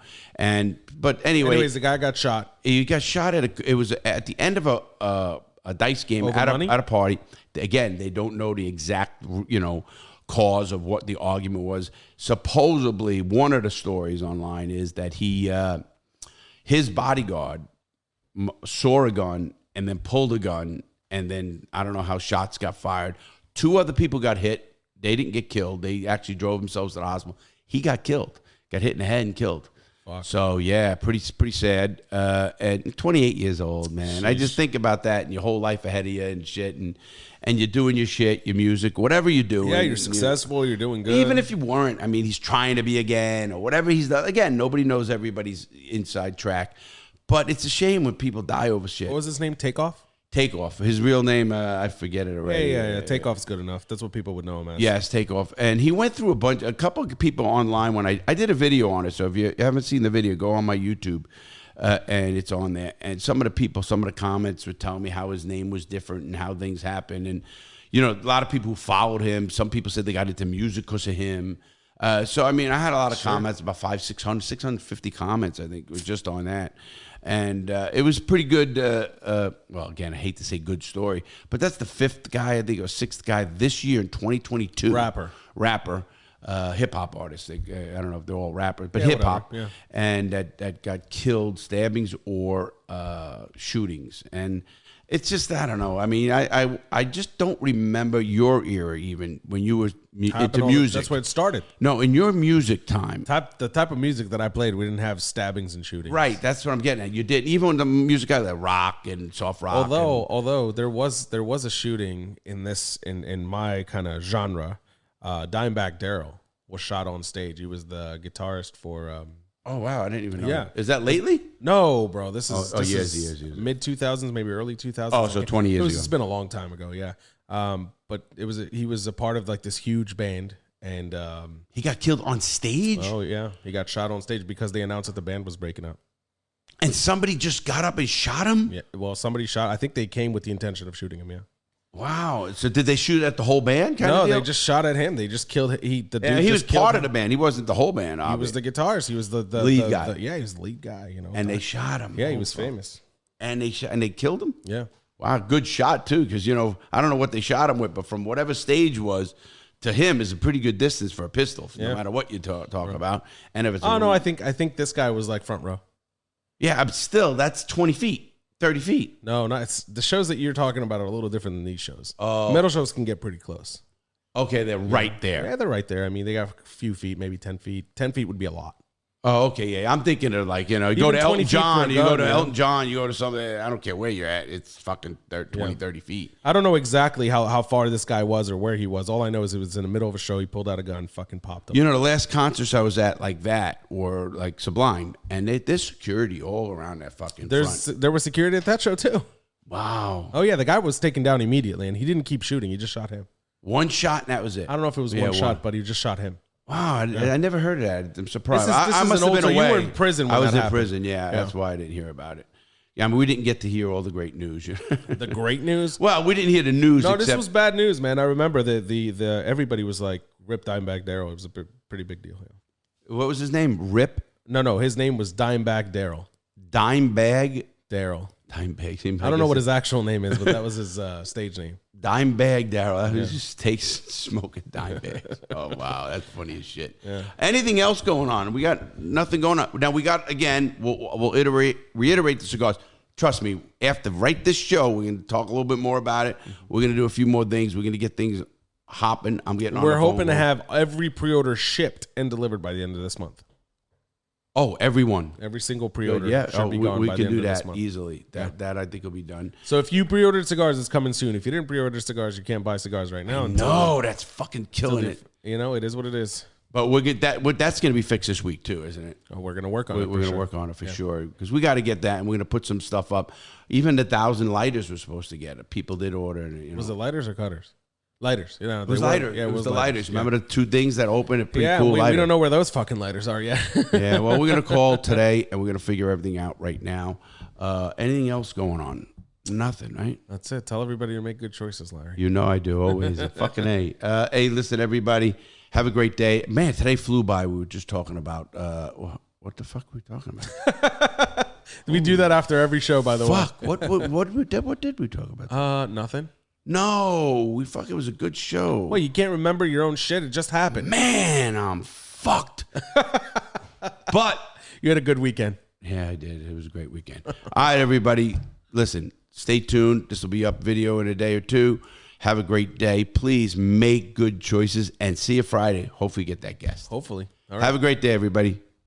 but anyway. Anyways, the guy got shot. He got shot it was at the end of a dice game at a party. Again, they don't know the exact, you know, cause of what the argument was. Supposedly, one of the stories online is that his bodyguard saw a gun and then pulled a gun, and then I don't know how shots got fired. 2 other people got hit. They didn't get killed. They actually drove themselves to the hospital. He got killed. Got hit in the head and killed. Fuck. So yeah, pretty sad. And 28 years old, man. Jeez. I just think about that, and your whole life ahead of you and shit, and you're doing your shit, your music, whatever you do. Yeah, you're successful. You're doing good. Even if you weren't, I mean, he's trying to be again, or whatever he's done. Again, nobody knows everybody's inside track, but it's a shame when people die over shit. What was his name? Takeoff. Takeoff. His real name, I forget it already. Yeah. Takeoff's good enough. That's what people would know him as. Yes, Takeoff. And he went through a couple of people online when I did a video on it. So if you haven't seen the video, go on my YouTube, and it's on there. And some of the comments would tell me how his name was different and how things happened. And, you know, a lot of people who followed him, some people said they got into music because of him. So I mean, I had a lot of comments, about 650 comments. I think it was just on that, and it was pretty good. Well, again, I hate to say good story, but that's the 5th guy, I think, or 6th guy this year in 2022. Rapper. Hip hop artists. I don't know if they're all rappers, but hip hop, and that got killed, stabbings or shootings, and it's just, I don't know. I mean, I just don't remember your era even when you were into music. That's where it started. No, in your music time, the type of music that I played, we didn't have stabbings and shootings. Right, that's what I'm getting at. You did, even the music guy, like rock and soft rock. Although there was a shooting in my kind of genre. Dimebag Darrell was shot on stage. He was the guitarist for. Oh wow, I didn't even know. Yeah, that. Is that lately? No, bro. This is years. Mid 2000s, maybe early 2000s. Oh, so 20 years ago. It's been a long time ago. Yeah. But he was a part of like this huge band, and he got killed on stage. Oh yeah, he got shot on stage because they announced that the band was breaking up. And somebody just got up and shot him. Yeah. Well, somebody shot. I think they came with the intention of shooting him. Yeah. Wow. So did they shoot at the whole band? No, they just shot at him. They just killed he was part of the band. He wasn't the whole band, obviously. He was the guitarist. He was the lead guy. He was the lead guy, you know. And they shot him. Yeah, he was famous. And they killed him? Yeah. Wow, good shot too, because I don't know what they shot him with, but from whatever stage was to him is a pretty good distance for a pistol, no matter what you talk about. And if it's I think this guy was like front row. Yeah, but still, that's 20 feet. 30 feet. No, it's the shows that you're talking about are a little different than these shows. Oh. Metal shows can get pretty close. Okay, they're right there. Yeah, they're right there. I mean, they got a few feet, maybe 10 feet. 10 feet would be a lot. Oh, okay, yeah. I'm thinking of like, you go to Elton John, you go to something, I don't care where you're at. It's fucking 30 feet. I don't know exactly how far this guy was or where he was. All I know is it was in the middle of a show. He pulled out a gun, fucking popped up. The last concerts I was at like that were like Sublime, and there's security all around that fucking front. There was security at that show too. Wow. Oh, yeah, the guy was taken down immediately, and he didn't keep shooting. He just shot him. One shot, and that was it. I don't know if it was one shot, but he just shot him. Wow, I never heard of that. I'm surprised. I must have been away. You were in prison when I was that in happened. prison, yeah. That's why I didn't hear about it. Yeah, I mean, we didn't get to hear all the great news. The great news? Well, we didn't hear the news. No, this was bad news, man. I remember the everybody was like, Rip Dimebag Darrell. It was a pretty big deal. Yeah. What was his name? Rip? No, his name was Dimebag Darrell. Dimebag? Darrell. Dimebag. I don't know what his actual name is, but that was his stage name. Dimebag Darrell. He just takes smoking dime bags. Oh, wow. That's funny as shit. Yeah. Anything else going on? We got nothing going on. Now, we got, again, we'll reiterate the cigars. Trust me, after this show, we're going to talk a little bit more about it. We're going to do a few more things. We're going to get things hopping. I'm getting on the phone. We're hoping to have every pre-order shipped and delivered by the end of this month. Oh, everyone. Every single pre-order should be we gone by the can end do of this that month. easily. That I think will be done. So if you pre-ordered cigars, it's coming soon. If you didn't pre-order cigars, you can't buy cigars right now. No, that's fucking killing it. It is what it is. But we'll get that. That's going to be fixed this week too, isn't it? Oh, we're going to work on it. We're going to work on it for sure because we got to get that, and we're going to put some stuff up. Even the 1,000 lighters we're supposed to get. People did order. Was it lighters or cutters? Lighters. It was lighters. Yeah, it was the lighters. Remember the two things that opened? A pretty cool we lighter. We don't know where those fucking lighters are yet. Yeah, well, we're going to call today, and we're going to figure everything out right now. Anything else going on? Nothing, right? That's it. Tell everybody to make good choices, Larry. You know I do, always. Fucking A. Hey, listen, everybody. Have a great day. Man, today flew by. We were just talking about, what the fuck were we talking about? We do that after every show, by the way. Fuck. What did we talk about? Nothing. No, it was a good show. Well, you can't remember your own shit. It just happened. Man, I'm fucked. But you had a good weekend. Yeah, I did. It was a great weekend. All right, everybody. Listen, stay tuned. This will be up video in a day or two. Have a great day. Please make good choices and see you Friday. Hopefully get that guest. Hopefully. All right. Have a great day, everybody.